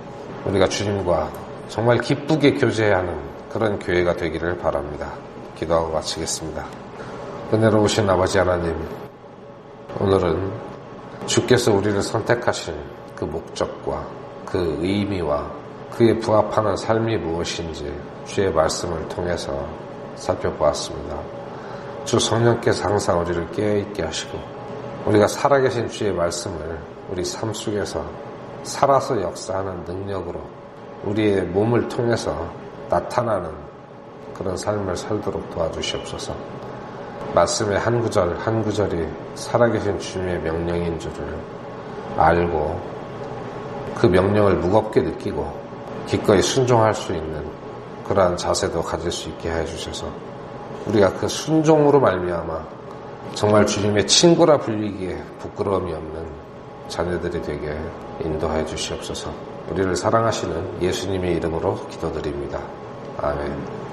우리가 주님과 정말 기쁘게 교제하는 그런 교회가 되기를 바랍니다. 기도하고 마치겠습니다. 은혜로우신 아버지 하나님, 오늘은 주께서 우리를 선택하신 그 목적과 그 의미와 그에 부합하는 삶이 무엇인지 주의 말씀을 통해서 살펴보았습니다. 주 성령께서 항상 우리를 깨어있게 하시고 우리가 살아계신 주의 말씀을 우리 삶 속에서 살아서 역사하는 능력으로 우리의 몸을 통해서 나타나는 그런 삶을 살도록 도와주시옵소서. 말씀의 한 구절 한 구절이 살아계신 주님의 명령인 줄을 알고 그 명령을 무겁게 느끼고 기꺼이 순종할 수 있는 그러한 자세도 가질 수 있게 해주셔서 우리가 그 순종으로 말미암아 정말 주님의 친구라 불리기에 부끄러움이 없는 자녀들이 되게 인도해 주시옵소서. 우리를 사랑하시는 예수님의 이름으로 기도드립니다. 아멘.